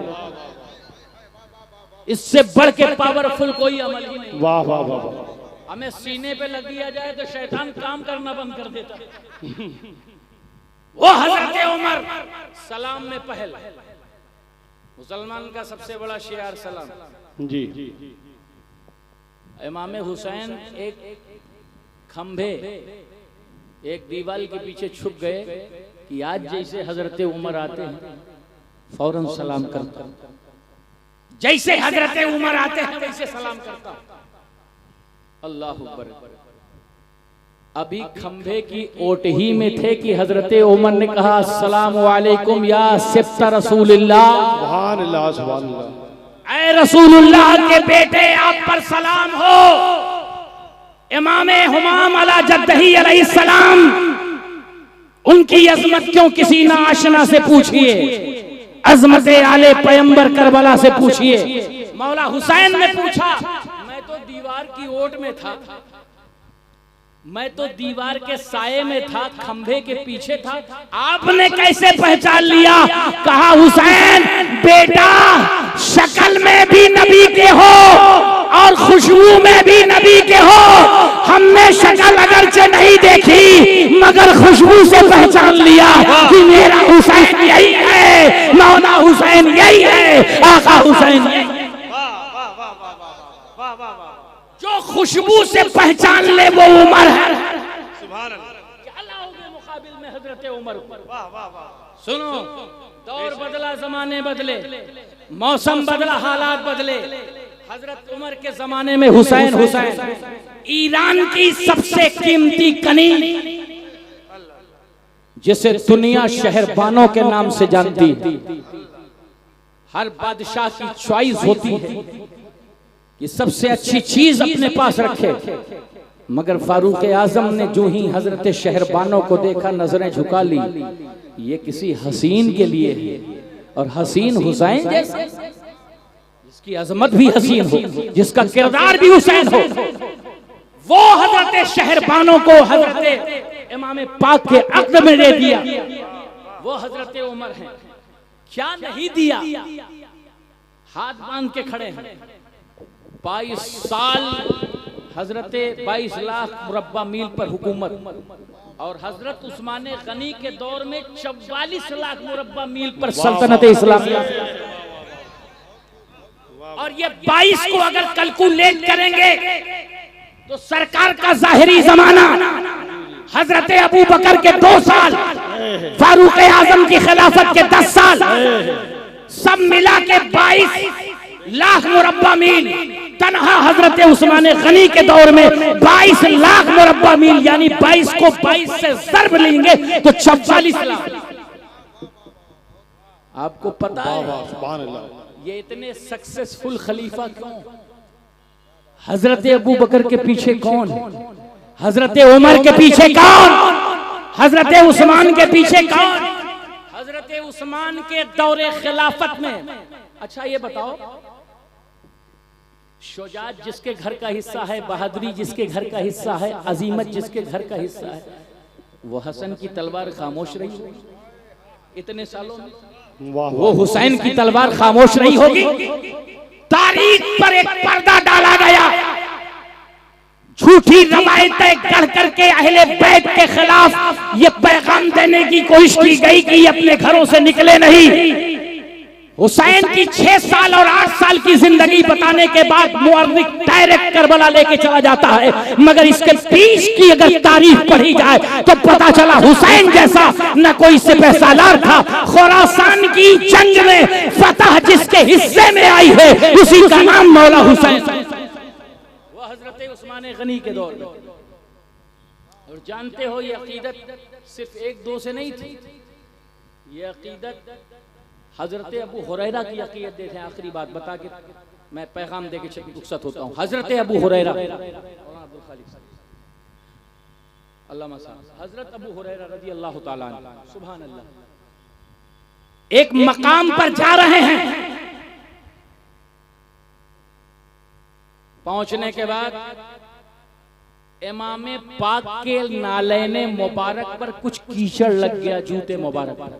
इससे बढ़ के पावरफुल कोई अमल ही नहीं। वाह वाह वाह वाह। हमें सीने पे लग दिया जाए तो शैतान काम करना बंद कर देता। वो हजरत उमर सलाम में पहल, मुसलमान का सबसे बड़ा शियार सलाम। जी। इमाम हुसैन एक खंभे एक दीवार के पीछे छुप गए कि आज जैसे हजरत उमर आते हैं फौरन सलाम करता, जैसे हजरत उमर आते हैं वैसे सलाम करता। अल्लाह अकबर। अभी खंभे की ओट ही में थे कि हजरत उमर ने कहा अस्सलामु अलैकुम या सिफ्ता रसूलुल्लाह। सुभान अल्लाह सुभान अल्लाह। ऐ रसूलुल्लाह के बेटे आप पर सलाम हो। इमाम हुमाम अला जद्दही अलैहिस्सलाम, उनकी अजमत क्यों किसी ना आशना से पूछिए, अजमत आले पैगंबर करबला से पूछिए। मौला हुसैन ने पूछा, मैं तो दीवार की ओट में था, मैं तो दीवार के साये में था, खंभे के पीछे था, आपने कैसे पहचान लिया? कहा हुसैन बेटा शक्ल में भी नबी के हो और खुशबू में भी नबी के हो। हमने शक्ल अगरचे नहीं देखी मगर खुशबू से पहचान लिया कि मेरा हुसैन यही है, मौला हुसैन यही है, आका हुसैन यही है। जो खुशबू से पहचान ले वो उमर है। क्या लाओगे मुकाबिल में हजरत उमर? सुनो, दौर बदला, जमाने बदले, मौसम बदला, हालात बदले। हजरत उमर के जमाने में हुसैन हुसैन ईरान की सबसे कीमती कनी, जिसे दुनिया शहरबानों के नाम से जानती। हर बादशाह की चॉइस होती है कि सबसे अच्छी चीज अपने पास रखे, मगर फारूक आजम ने जो ही हजरत शहरबानों को देखा नजरें झुका ली। ये किसी हसीन के लिए है, और हसीन हुसैन जैसे, जिसकी अजमत भी हसीन हो, जिसका किरदार भी हुसैन हो, वो हजरत शहरबानों को हजरत इमाम पाक के अक़्द में दे दिया। वो हजरत उमर हैं। क्या नहीं दिया? हाथ बांध के खड़े हैं। 22 साल हजरत 22 लाख मुरब्बा मील पर हुकूमत, और हजरत उस्मान गनी के दौर में 44 लाख मुरब्बा मील पर सल्तनत इस्लामिया। और ये 22 को अगर कैलकुलेट करेंगे तो सरकार का जाहिरी जमाना हजरत अबू बकर के 2 साल, फारूक आजम की खिलाफत के 10 साल, सब मिला के 22 लाख मुरब्बा मील। तनहा हजरत उस्मान गनी के दौर में 22 लाख मुरब्बा मील, यानी 22 को 22 से ज़र्ब लेंगे तो 44 लाख। आपको पता है ये इतने सक्सेसफुल खलीफा क्यों? हजरत अबू बकर के पीछे कौन? हजरत उमर के पीछे कौन? हजरत उस्मान के पीछे कौन? हजरत उस्मान के दौरे खिलाफत में। अच्छा ये बताओ, शुजाअत जिसके घर का हिस्सा है, बहादुरी जिसके घर का हिस्सा है, अजीमत जिसके घर का हिस्सा है, वो हसन की तलवार खामोश रही इतने सालों में? वो हुसैन की तलवार खामोश नहीं होगी? तारीख पर एक पर्दा डाला गया, झूठी रवायतें गढ़ करके अहले बैत के खिलाफ ये पैगाम देने की कोशिश की गई कि ये अपने घरों से निकले नहीं। हुसैन की 6 साल और 8 साल की जिंदगी बताने के बाद मुअर्रिख डायरेक्ट करबला लेके चला जाता है, मगर इसके बीच की अगर तारीफ पढ़ी जाए तो पता चला हुसैन जैसा न कोई सिपहसालार था। खुरासान की जंग में फतह जिसके हिस्से में आई है उसी का नाम मौला हुसैन। वो हजरत उस्मान गनी के दौर में। और जानते हो ये अकीदत सिर्फ 1-2 से नहीं थी, ये अकीदत हजरत अबू हुरैरा की अकीदत। देखें, आखिरी बात बता के मैं पैगाम दे के रुखसत होता हूँ। हजरत अबू हुरैरा, हजरत अबू हुरैरा रज़ी अल्लाह ताला अन्हु, सुभान अल्लाह, एक मकाम पर जा रहे हैं। पहुंचने के बाद इमाम पाक के नालैने मुबारक पर कुछ कीचड़ लग गया, जूते मुबारक पर।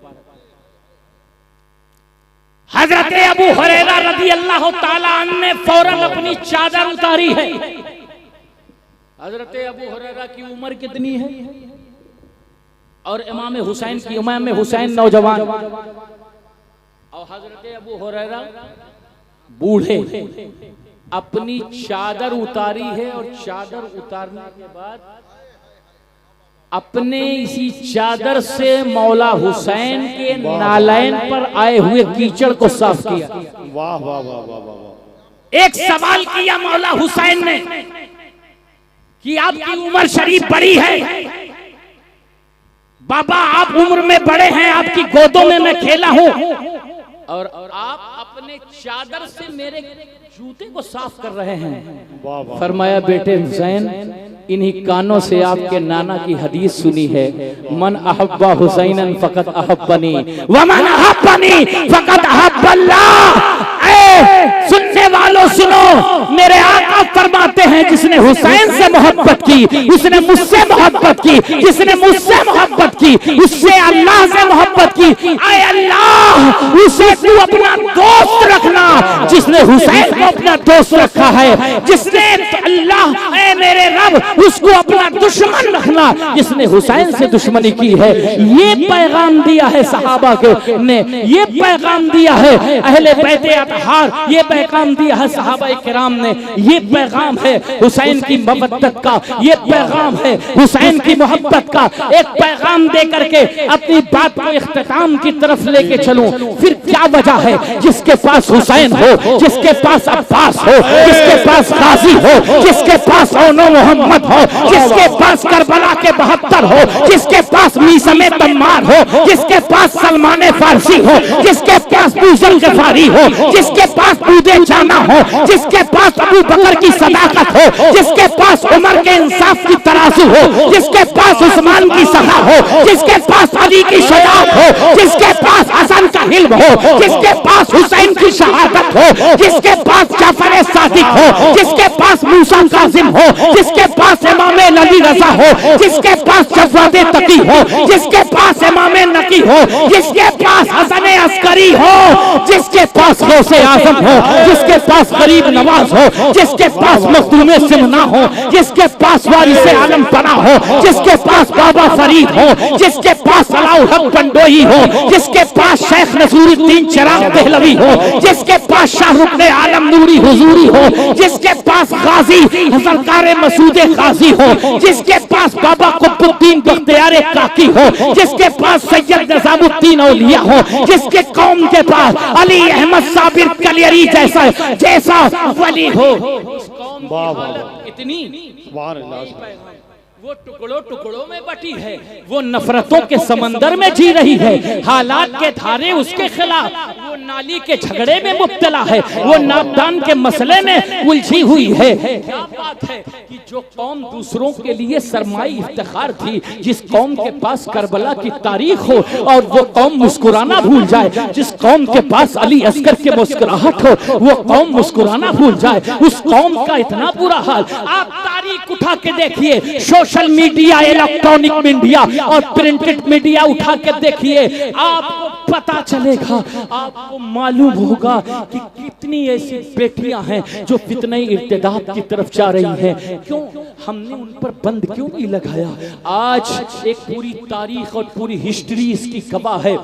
हजरत अबू हुरैरा रज़ी अल्लाह ताला अन्हु ने फौरन अपनी चादर उतारी है। हजरत अबू हुरैरा की उम्र कितनी है और इमाम हुसैन नौजवान और हजरत अबू हुरैरा बूढ़े। अपनी चादर उतारी है और चादर उतारने के बाद अपने इसी चादर से मौला हुसैन के नालैन पर आए हुए कीचड़ को साफ किया। वाह वाह वाह वाह वाह। एक सवाल किया मौला हुसैन ने कि आपकी उम्र शरीफ बड़ी है, बाबा आप उम्र में बड़े हैं, आपकी गोदों में मैं खेला हूं और आप अपने चादर से मेरे जूते को साफ कर रहे हैं। फरमाया बेटे हुसैन, इन्हीं कानों से आपके नाना की हदीस सुनी है, मन अहब्बा हुसैनन फकत अहब्बनी व मन अहब्बनी फकत अहब्बल्लाह। सुनने वालों सुनो, मेरे आका फरमाते हैं जिसने हुसैन से मोहब्बत की उसने मुझसे मोहब्बत की, जिसने मुझसे मोहब्बत की उससे अल्लाह से मोहब्बत की। आए अल्लाह उसे तू अपना दोस्त रखना, जिसने हुसैन को अपना दोस्त रखा है, जिसने अल्लाह ऐ मेरे रब उसको अपना दुश्मन रखना, जिसने हुसैन से दुश्मनी की है। ये पैगाम दिया है सहाबा के ने, ये पैगाम दिया है अहले बैते अतहार, ये पैगाम दिया है सहाबा किराम ने, ये पैगाम है हुसैन की मोहब्बत का, ये पैगाम है हुसैन की मोहब्बत का। एक पैगाम दे करके अपनी बात को इख्तिताम की तरफ लेके चलूं। फिर क्या वजह है जिसके पास हुसैन हो, जिसके पास अब्बास हो, जिसके पास गाजी हो, जिसके पास ओनो मोहम्मद हो, जिसके पास करबला के 72 हो, जिसके पास मीसमे तम्मार हो, जिसके पास सलमान फारसी हो, जिसके पास बूजल गफारी हो, जिसके पास बूदे जाना हो, जिसके पास अबू बकर की सदाकत हो, जिसके पास उमर के इंसाफ की तराजू हो, जिसके पास उस्मान की सहा हो, जिसके पास अली की शजाअत हो, जिसके पास हसन का हिल्म हो, जिसके पास हुसैन की शहादत हो, जिसके पास जाफर सादिक हो, जिसके पास मूसा कासिम हो, जिसके पास इमाम अली रजा हो, जिसके पास जवाद तकी हो, जिसके पास इमाम नकी हो, जिसके पास हसन अस्करी हो, जिसके पास गौसे आजम हो, जिसके पास गरीब नवाज हो, जिसके पास मखदूम सिमना हो, जिसके पास वारिस आलम पना हो, जिसके पास बाबा फरीद हो, जिसके पास सलाउल हक पंडोई हो, जिसके पास शेख नसूरुद्दीन चिराग देहलवी हो, जिसके पास शाहरुख ने आलम नूरी हुजूरी हो, जिसके पास गाजी सरकार मसूद गाजी हो, जिसके पास बाबा कुतुबुद्दीन बख्तियार काकी हो, जिसके पास सैयद निजामुद्दीन औलिया हो, जिसके कौम के पास अली अहमद साबिर कलियरी जैसा वली हो। उस कौम की हालत इतनी, वो टुकड़ों टुकड़ों में बटी है, वो नफरतों के समंदर में जी रही है, हालात के धारे उसके खिलाफ, वो नाली के झगड़े में मुब्तला है, वो नापदान के मसले में उलझी हुई है। क्या बात है कि जो कौम दूसरों के लिए सरमाई इफ्तिखार थी, जिस कौम के पास करबला की तारीख हो और वो कौम मुस्कुराना भूल जाए, जिस कौम के पास अली असगर के मुस्कुराहट हो वो कौम मुस्कुराना भूल जाए, उस कौम का इतना बुरा हाल। आप तारीख उठा के देखिए, सोशल मीडिया, इलेक्ट्रॉनिक मीडिया और प्रिंटेड मीडिया उठा के देखिए, आपको पता चलेगा, आपको मालूम होगा कि कितनी ऐसी बेटियां हैं जो फितने इर्तिदाद की तरफ जा रही हैं। क्यों हमने उन पर बंद क्यों नहीं लगाया? आज एक पूरी तारीख और पूरी हिस्ट्री इसकी गवाह है।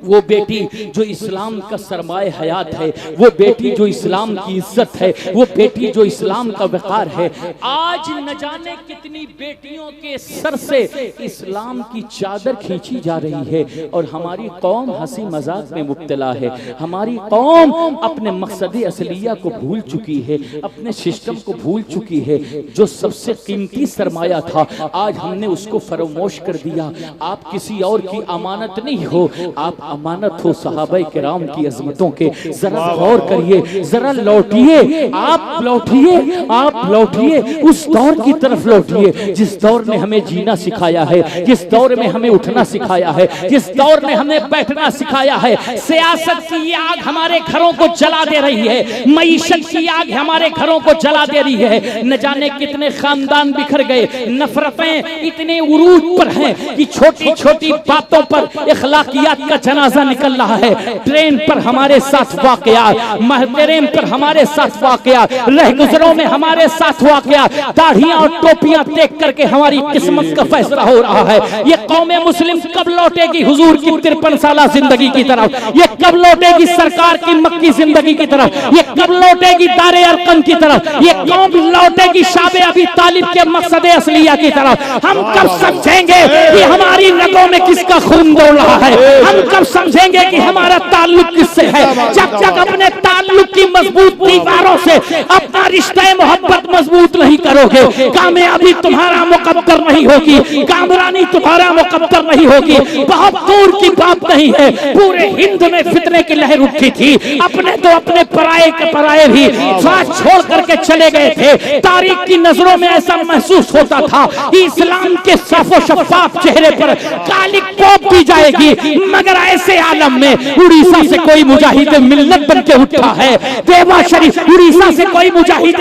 वो बेटी जो इस्लाम का सरमाए हयात है, वो बेटी जो इस्लाम की इज्जत है, वो बेटी जो इस्लाम का वक़ार है, आज न जाने कितनी बेटियों के सर से इस्लाम की चादर खींची जा रही है और हमारी कौम हंसी मजाक में मुब्तला है। हमारी कौम अपने मकसद असलिया को भूल चुकी है, अपने सिस्टम को भूल चुकी है। जो सबसे कीमती सरमाया था आज हमने उसको फरोमोश कर दिया। आप किसी और की अमानत नहीं हो, आप अमानत हो सहाबाए किराम की अजमतों के। जरा गौर करिए, जरा लौटिए, आप लौटिए, आप लौटिए उस दौर की तरफ लौटिए जिस दौर ने हमें जीना सिखाया है, जिस दौर में हमें उठना सिखाया है, जिस दौर ने हमें बैठना सिखाया है। सियासत की ये आग हमारे घरों को जला दे रही है, मईशत की आग हमारे घरों को जला दे रही है। न जाने कितने खानदान बिखर गए, नफरतें इतने उरूज पर हैं कि छोटी छोटी बातों पर इखलाकियात का जनाजा निकल रहा है। ट्रेन पर हमारे साथ वाकयात, महतरेम पर हमारे साथ वाकयात, रहगुजरों में हमारे साथ वाकयात, दाढ़ियां और टोपियां देख करके हमारी किस्मत का फैसला हो रहा है। ये कौमे मुस्लिम कब लौटेगी हुजूर की 53 साला जिंदगी की तरफ? ये कब लौटेगी सरकार की मक्की जिंदगी की तरफ? ये कब लौटेगी दारे अरकम की तरफ? ये कौम लौटेगी शाबे अबी तालिब के मकसद असलिया की तरफ? हम कब समझेंगे कि हमारी रगों में किसका खून दौड़ रहा है? हम कब समझेंगे कि हमारा ताल्लुक किससे है? जब तक अपने ताल्लुक की मजबूत दीवारों से अपना रिश्ता मोहब्बत मजबूत नहीं करोगे, कामयाबी तुम्हारा मुकद्दर नहीं होगी, कामरानी तुम्हारा मुकद्दर नहीं होगी। बहुत दूर की बात नहीं है, पूरे हिंद में फितने की लहर उठी थी। अपने तो अपने पराये के पराये भी साथ छोड़ करके चले गए थे। तारीख की नजरों में ऐसा महसूस होता था कि इस्लाम के साफो शफाफ चेहरे पर काली पोप दी जाएगी, मगर ऐसे आलम में उड़ीसा से कोई मुजाहिद मिल्लत बन के उठा है। देवा शरीफ उड़ीसा से कोई मुजाहिद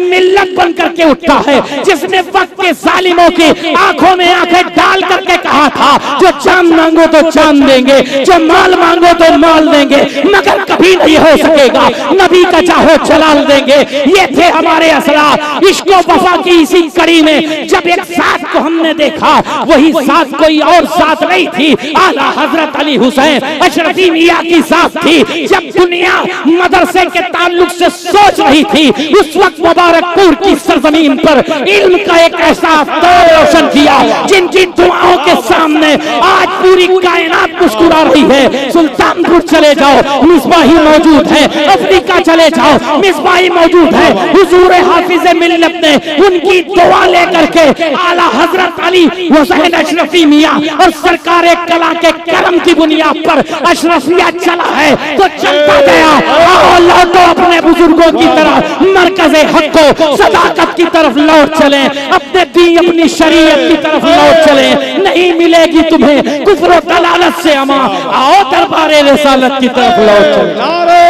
मिल्लत बन करके उठा है, जिसने वक्त के जालिमों की आंखों में आंखें डाल करके कहा था जो चांद मांगो तो चांद देंगे, जो माल मांगो तो माल देंगे, मगर कभी नहीं हो सकेगा नबी का चाहो जलाल देंगे। ये थे हमारे असरार। इश्को वफा की इसी कड़ी में जब एक साथ को हमने देखा, वही साथ कोई और साथ नहीं थी, आला हजरत अली हुसैन अशरफी मियां की साथ थी। जब दुनिया मदरसे के ताल्लुक से सोच रही थी, उस वक्त मुबारकपुर की सरजमीन पर इल्म का एक ऐसा दौर रोशन किया जिनकी दुआओं के सामने आज पूरी कायनात मुस्कुरा रही है। सुल्तानपुर चले जाओ, मिसबाही मौजूद है। अफ्रीका चले जाओ, मिसबाही मौजूद है। हुजूर हाफिज मिल्लत ने उनकी दुआ लेकर के आला हजरत अली हुसैन अशरफी मियां और सरकार कला के करम की बुनियाद पर अशरफिया चला है तो चलता गया। आओ लौटो अपने बुजुर्गों की तरफ, मरकज़े हक को सदाकत की तरफ लौट चले, अपने दीन अपनी शरीयत की तरफ लौट चले। नहीं मिलेगी तुम्हें कुफ्र दलालत से अमा, आओ दरबारे रिसालत की तरफ लौट चले। नारे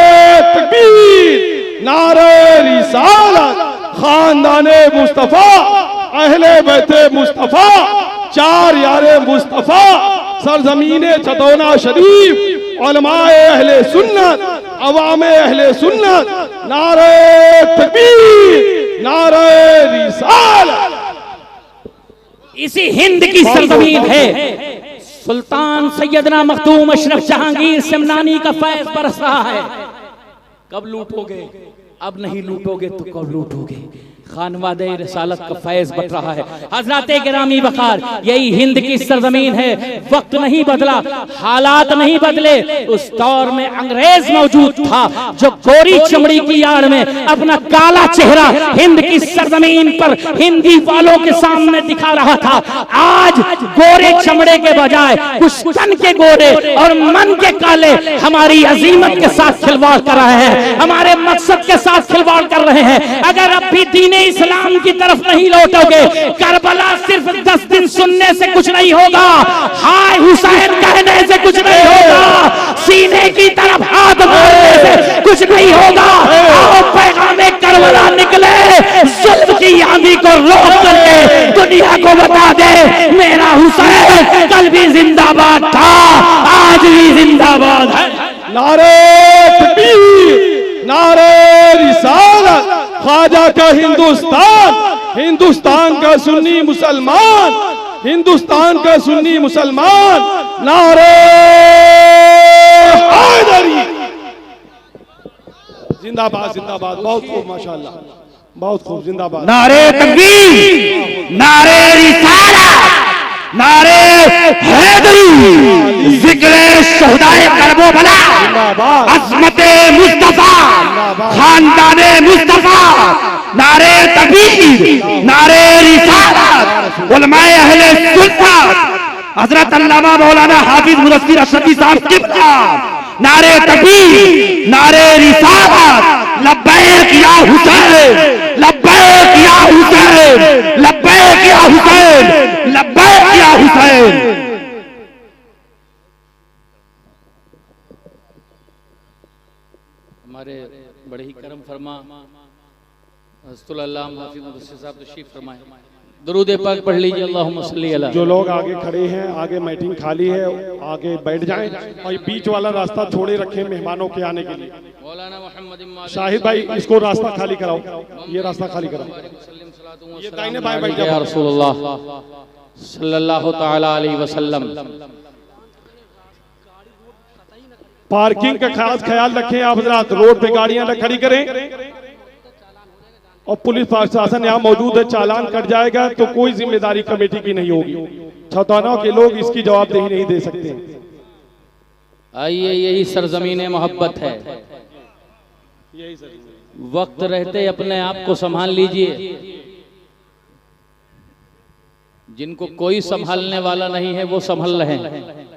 तकबीर, नारे रिसालत, खानदाने मुस्तफा, अहले बैते मुस्तफा, चार यारे मुस्तफा, सरजमीने चतौना शरीफ, उलमाए अहले सुन्नत, अवामे अहले सुन्नत, नारे तकबीर, नारे रिसालत। इसी हिंद की सरजमीन है, सुल्तान सैयदना मखदूम अशरफ जहांगीर सिमनानी का फैज बरस रहा है। कब लूटोगे? अब नहीं लूटोगे तो कब लूटोगे? खानवादे रिसालत का फैज बट रहा है। हजराते गिरामी वकार, यही हिंद की सरजमीन है। वक्त नहीं बदला, हालात नहीं बदले। उस दौर में अंग्रेज मौजूद था जो गोरी चमड़ी की आड़ में अपना काला चेहरा हिंद की सरजमीन पर हिंदी वालों के सामने दिखा रहा था। आज गोरे चमड़े के बजाय कुछ तन के गोरे और मन के काले हमारी अजीमत के साथ खिलवाड़ कर रहे हैं, हमारे मकसद के साथ खिलवाड़ कर रहे हैं। अगर अब भी दीन इस्लाम की तरफ नहीं लौटोगे, करबला सिर्फ 10 दिन सुनने से कुछ नहीं होगा, हाय हुसैन कहने से कुछ नहीं होगा, सीने की तरफ हाथ मारने से कुछ नहीं होगा। आओ पैगामे करबला निकले, जुल्म की आंधी को रोक करके दुनिया को बता दे मेरा हुसैन कल भी जिंदाबाद था, आज भी जिंदाबाद है। नारे तकबीर, नारे रिसालत, ख्वाजा का हिंदुस्तान, हिंदुस्तान का सुन्नी मुसलमान, हिंदुस्तान का सुन्नी मुसलमान, नारे हैदरी, जिंदाबाद जिंदाबाद। बहुत खूब माशाअल्लाह, बहुत खूब, जिंदाबाद। नारे तकबीर, नारे रिसालत, नारे हैदरी, जिक्र शहुदाए करबला, अज़मते मुस्तफा, खानदाने मुस्तफा, नारे तकबीर, नारे रिसालत, उलमाए अहले सुन्नत, हजरत अल्लामा मौलाना हाफिज मुदस्सिर अशरफी साहब किबला, नारे तकबीर, नारे रिसालत, लब्बैक या हुसैन, लब्बैक या हुसैन, लब्बैक या हुसैन, लब्बैक या हुसैन। हमारे बड़े ही करम फरमा हज़रतुल अल्लामा हाफिज़ मुदस्सिर साहब तशरीफ फरमाए। दुरूद पाक पढ़ लीजिए। अल्लाहुम्मा सल्ली अला। जो लोग आगे खड़े हैं, आगे मीटिंग खाली है, आगे बैठ जाएं और ये बीच वाला रास्ता छोड़े रखें मेहमानों के आने के लिए। मौलाना मोहम्मद शाहिद भाई इसको रास्ता खाली कराओ, ये रास्ता खाली कराओ। ये दाहिने बाएं बैठ या जाओ। रसूलुल्लाह सल्लल्लाहु तआला अलैहि वसल्लम। पार्किंग का खास ख्याल रखें आप हजरात, रोड पे गाड़ियां न खड़ी करें और पुलिस प्रशासन यहाँ मौजूद है, चालान कट जाएगा तो कोई जिम्मेदारी कमेटी की नहीं होगी। छौताना के लोग इसकी जवाबदेही नहीं दे सकते। आइए, यही सरजमीन मोहब्बत है। वक्त रहते अपने आप को संभाल लीजिए। जिनको कोई संभालने वाला नहीं है वो संभल रहे हैं।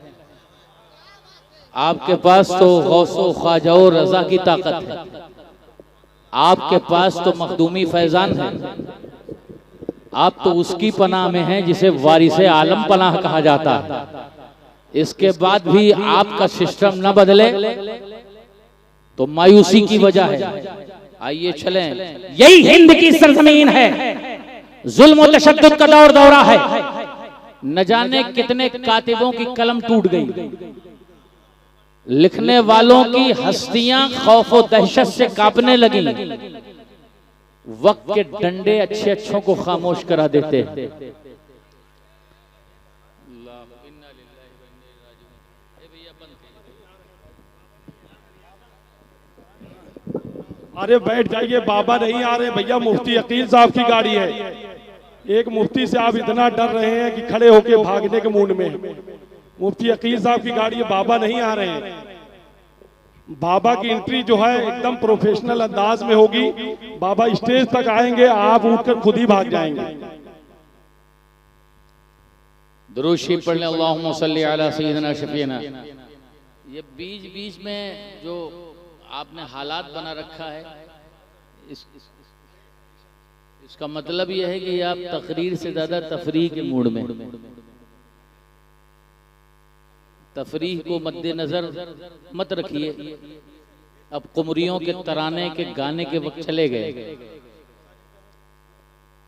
आपके पास तो गौसो ख्वाजा रजा की ताकत है, आपके पास तो मखदूमी फैजान है, आप तो उसकी पनाह में हैं जिसे वारिसे आलम पनाह कहा जाता है। इसके बाद भी आपका सिस्टम न बदले तो मायूसी की वजह है। आइए चलें, यही हिंद की सरजमीन है। जुल्म और तशद्दुद का दौर दौरा है। न जाने कितने कातिबों की कलम टूट गई, लिखने वालों की हस्तियां खौफ और दहशत से कांपने लगी। वक्त के डंडे अच्छे अच्छों को खामोश करा देते हैं। अरे बैठ जाइए, बाबा नहीं आ रहे भैया, मुफ्ती अकील साहब की गाड़ी है। एक मुफ्ती से आप इतना डर रहे हैं कि खड़े होके भागने के मूड में हैं। मुफ्ती अकील साहब की गाड़ी है, बाबा नहीं आ रहे हैं। बाबा की एंट्री जो है एकदम प्रोफेशनल अंदाज में होगी। बाबा स्टेज तक आएंगे, आप उठकर खुद ही भाग जाएंगे। दुरूद शरीफ पढ़ लें। अल्लाहुम्मा सल्ली अला सय्यिदिना शफीना। ये बीच बीच में जो आपने हालात बना रखा है, इसका मतलब यह है कि आप तकरीर से ज्यादा तफरीह के मूड में। तफरीह को मद्देनजर मत रखिए। अब कुमरियों के तराने के गाने के वक्त चले गए।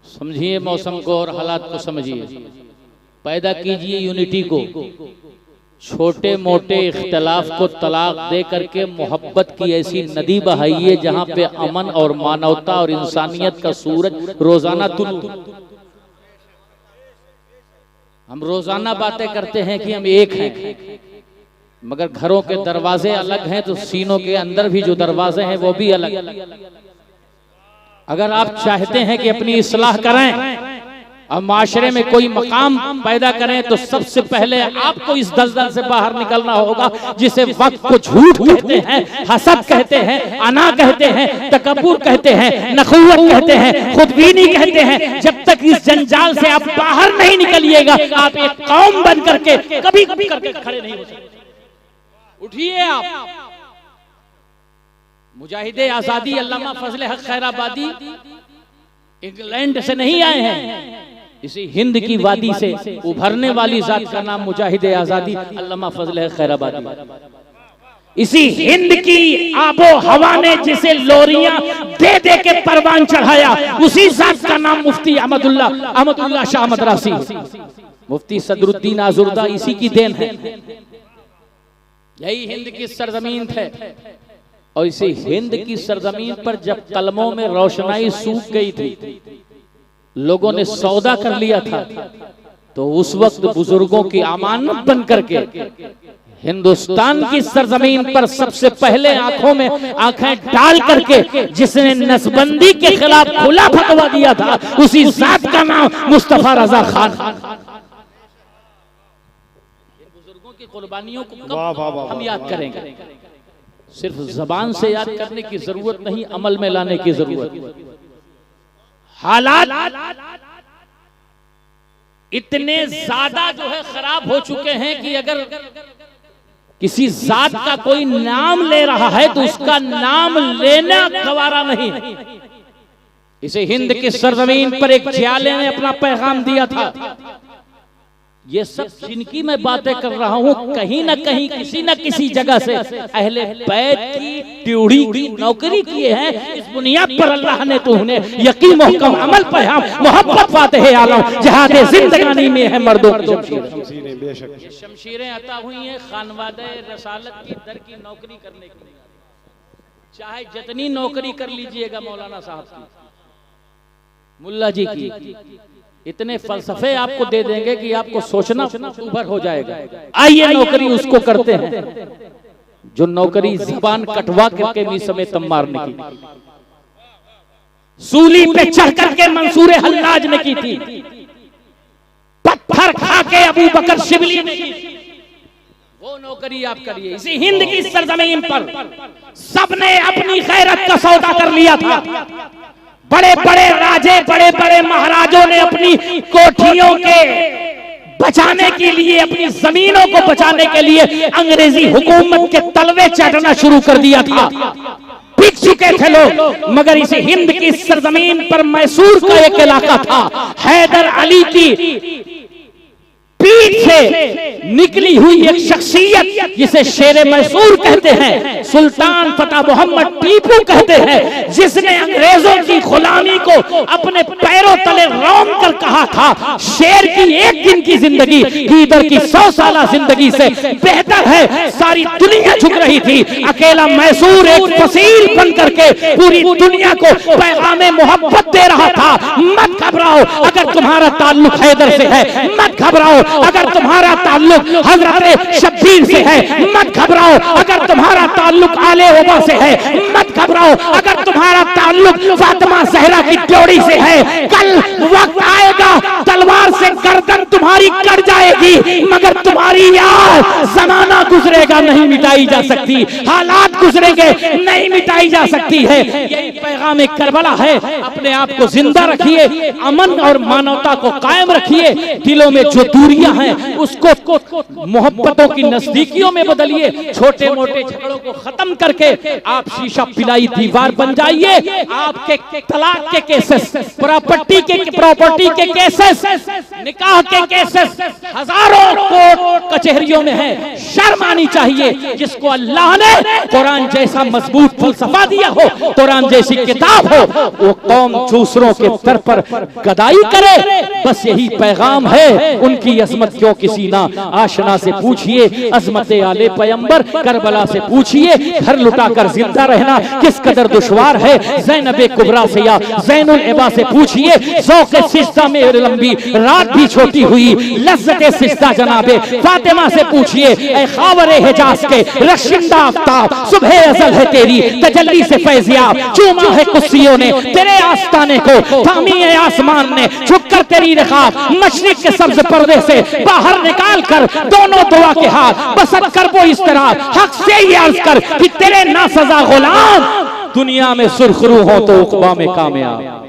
समझिए मौसम को और हालात को समझिए। पैदा कीजिए यूनिटी को। छोटे मोटे इख्तलाफ को तलाक दे करके मोहब्बत की ऐसी नदी बहाइए जहां पे अमन और मानवता और इंसानियत का सूरज रोजाना तुलू। हम रोजाना बातें करते हैं कि हम एक हैं, मगर घरों के दरवाजे अलग हैं तो सीनों के अंदर भी जो दरवाजे हैं वो भी अलग। अगर आप चाहते हैं कि अपनी इस्लाह करें और माशरे में कोई मकाम पैदा करें तो सबसे पहले आपको इस दलदल से बाहर निकलना होगा जिसे वक्त को झूठ कहते हैं, हसद कहते हैं, अना कहते हैं, तकब्बुर कहते हैं, नखुवत कहते हैं, खुदबीनी कहते हैं। जब तक इस जंजाल से आप बाहर नहीं निकलिएगा आप एक कौम बन करके कभी कभी करके खड़े नहीं हो सकते। उठिए आप। मुजाहिदे आजादी अल्लामा फजले हक खैराबादी इंग्लैंड से नहीं आए हैं, इसी हिंद की वादी से उभरने वाली जात का नाम मुजाहिदे आजादी अल्लामा फजले हक खैराबादी। इसी हिंद की आबो हवा ने जिसे लोरियां दे दे के परवान चढ़ाया, उसी जात का नाम मुफ्ती अहमदुल्लाह शाह मदरासी, मुफ्ती सदरुद्दीन आजुर्दा, इसी की देन है। यही हिंद की सरजमीन थे। और इसी हिंद की सरजमीन पर जब कलमों में रोशनाई सूख गई थी, लोगों ने सौदा कर लिया था, तो उस वक्त बुजुर्गों की अमानत बन करके हिंदुस्तान की सरजमीन पर सबसे पहले आंखों में आंखें डाल करके जिसने नसबंदी के खिलाफ खुला फतवा दिया था, उसी जात का नाम मुस्तफा रजा खान। बुजुर्गों की कुर्बानियों को कब हम याद करेंगे? सिर्फ जबान से याद करने की जरूरत नहीं, अमल में लाने की जरूरत। हालात इतने ज्यादा जो है खराब हो चुके हैं कि अगर किसी जात का कोई नाम ले रहा है तो उसका नाम लेना गवारा नहीं। इसे हिंद की सरजमीन पर एक जियाले ने अपना पैगाम दिया था, ये सब जिनकी मैं बातें कर रहा हूँ, कहीं ना कहीं किसी न किसी जगह से अहले बैत की ड्यूटी की नौकरी किए हैं। इस बुनियाद पर अल्लाह ने तो उन्हें यकीन मुहकम अमल पर मोहब्बत फातिह आलम जहाद जिंदगानी में है मर्दों की शमशीरें। बेशक ये शमशीरें अता हुई हैं खानवादे रसालत की दर की नौकरी करने के लिए। चाहे जितनी नौकरी कर लीजिएगा मौलाना साहब की, मुल्ला जी की, इतने फलसफे आपको दे देंगे कि आपको सोचना उभर हो जाएगा। आइए नौकरी उसको करते हैं जो नौकरी जुबान कटवा करके भी समय तम मारने की, सूली पे चढ़ करके मंसूर हल्लाज ने की थी, पत्थर खा के अबू बकर शिबली ने की थी। वो नौकरी आप करिए। इसी हिंद की सरजमीन पर सबने अपनी गैरत का सौदा कर लिया था। बड़े बड़े राजे, बड़े बड़े महाराजों ने अपनी कोठियों के बचाने के लिए, अपनी जमीनों को बचाने के लिए अंग्रेजी हुकूमत के तलवे चाटना शुरू कर दिया था। बिक चुके थे लोग। मगर इस हिंद की सरजमीन पर मैसूर का एक इलाका था, हैदर अली की पीठ से निकली हुई एक शख्सियत जिसे शेरे मैसूर कहते हैं, सुल्तान फतेह मोहम्मद टीपू कहते हैं, जिसने अंग्रेजों की गुलामी को अपने पैरों तले रौंद कर कहा था, शेर की एक दिन की जिंदगी इधर की 100 साल जिंदगी से बेहतर है। सारी दुनिया झुक रही थी, अकेला मैसूर एक फसील बन करके पूरी दुनिया को पैगामे मोहब्बत दे रहा था। मत घबराओ अगर तुम्हारा ताल्लुक हैदर से है, मत घबराओ अगर तुम्हारा ताल्लुक हजरत शब्बीर से है, मत घबराओ अगर तुम्हारा ताल्लुक आले ओबा से है, मत घबराओ अगर तुम्हारा ताल्लुक फातिमा ज़हरा की ड्योढ़ी से है। कल वक्त आएगा तलवार से गर्दन तुम्हारी कट जाएगी, मगर तुम्हारी याद जमाना गुजरेगा नहीं मिटाई जा सकती, हालात गुजरेंगे नहीं मिटाई जा सकती है। यही पैगाम करबला है। अपने आप को जिंदा रखिए, अमन और मानवता को कायम रखिए, दिलों में जो दूरियां हैं उसको मोहब्बतों की नजदीकियों में बदलिए। छोटे मोटे झगड़ों को खत्म करके आप शीशा पिलाई दीवार बन जाइए। आपके तलाक के केसेस, प्रॉपर्टी के केसेस, निकाह के केसेस हजारों कोर्ट कचहरियों में है। शर्म आनी चाहिए। जिसको अल्लाह ने कुरान जैसा मजबूत फलसफा दिया हो, कुरान जैसी किताब हो, वो कौम दूसरों के दर पर गदाई करे। बस यही पैगाम है। उनकी अजमत क्यों किसी ना आशना से पूछिए, अजमत आले पैगंबर करबला से पूछिए, घर लुटाकर जिंदा रहना किस कदर दुश्वार है। ज़ैनब कुबरा से या ज़ैनुल इबा से पूछिए, ज़ौक़ सिजदा में लंबी रात भी छोटी हुई, लज़्ज़त सिजदा जनाबे फातिमा से पूछिए। ऐ ख़ावरे हिजाज़ के रशिंदा आफ्ताब, सुबह अज़ल है तेरी तजल्ली से फैज़याब, चूमा है कुस्सियों ने तेरे आस्ताने को, थामी है आसमान ने झुककर तेरी रिकाब, मशरिक़ के सब्ज़ पर्दे से बाहर निकाल कर दोनों दुआ के हाथ बसत कर वो इस तरह हक से ही अर्ज कर कि तेरे नासज़ा गुलाम दुनिया में सुरखरू हो तो उक़बा में कामयाब।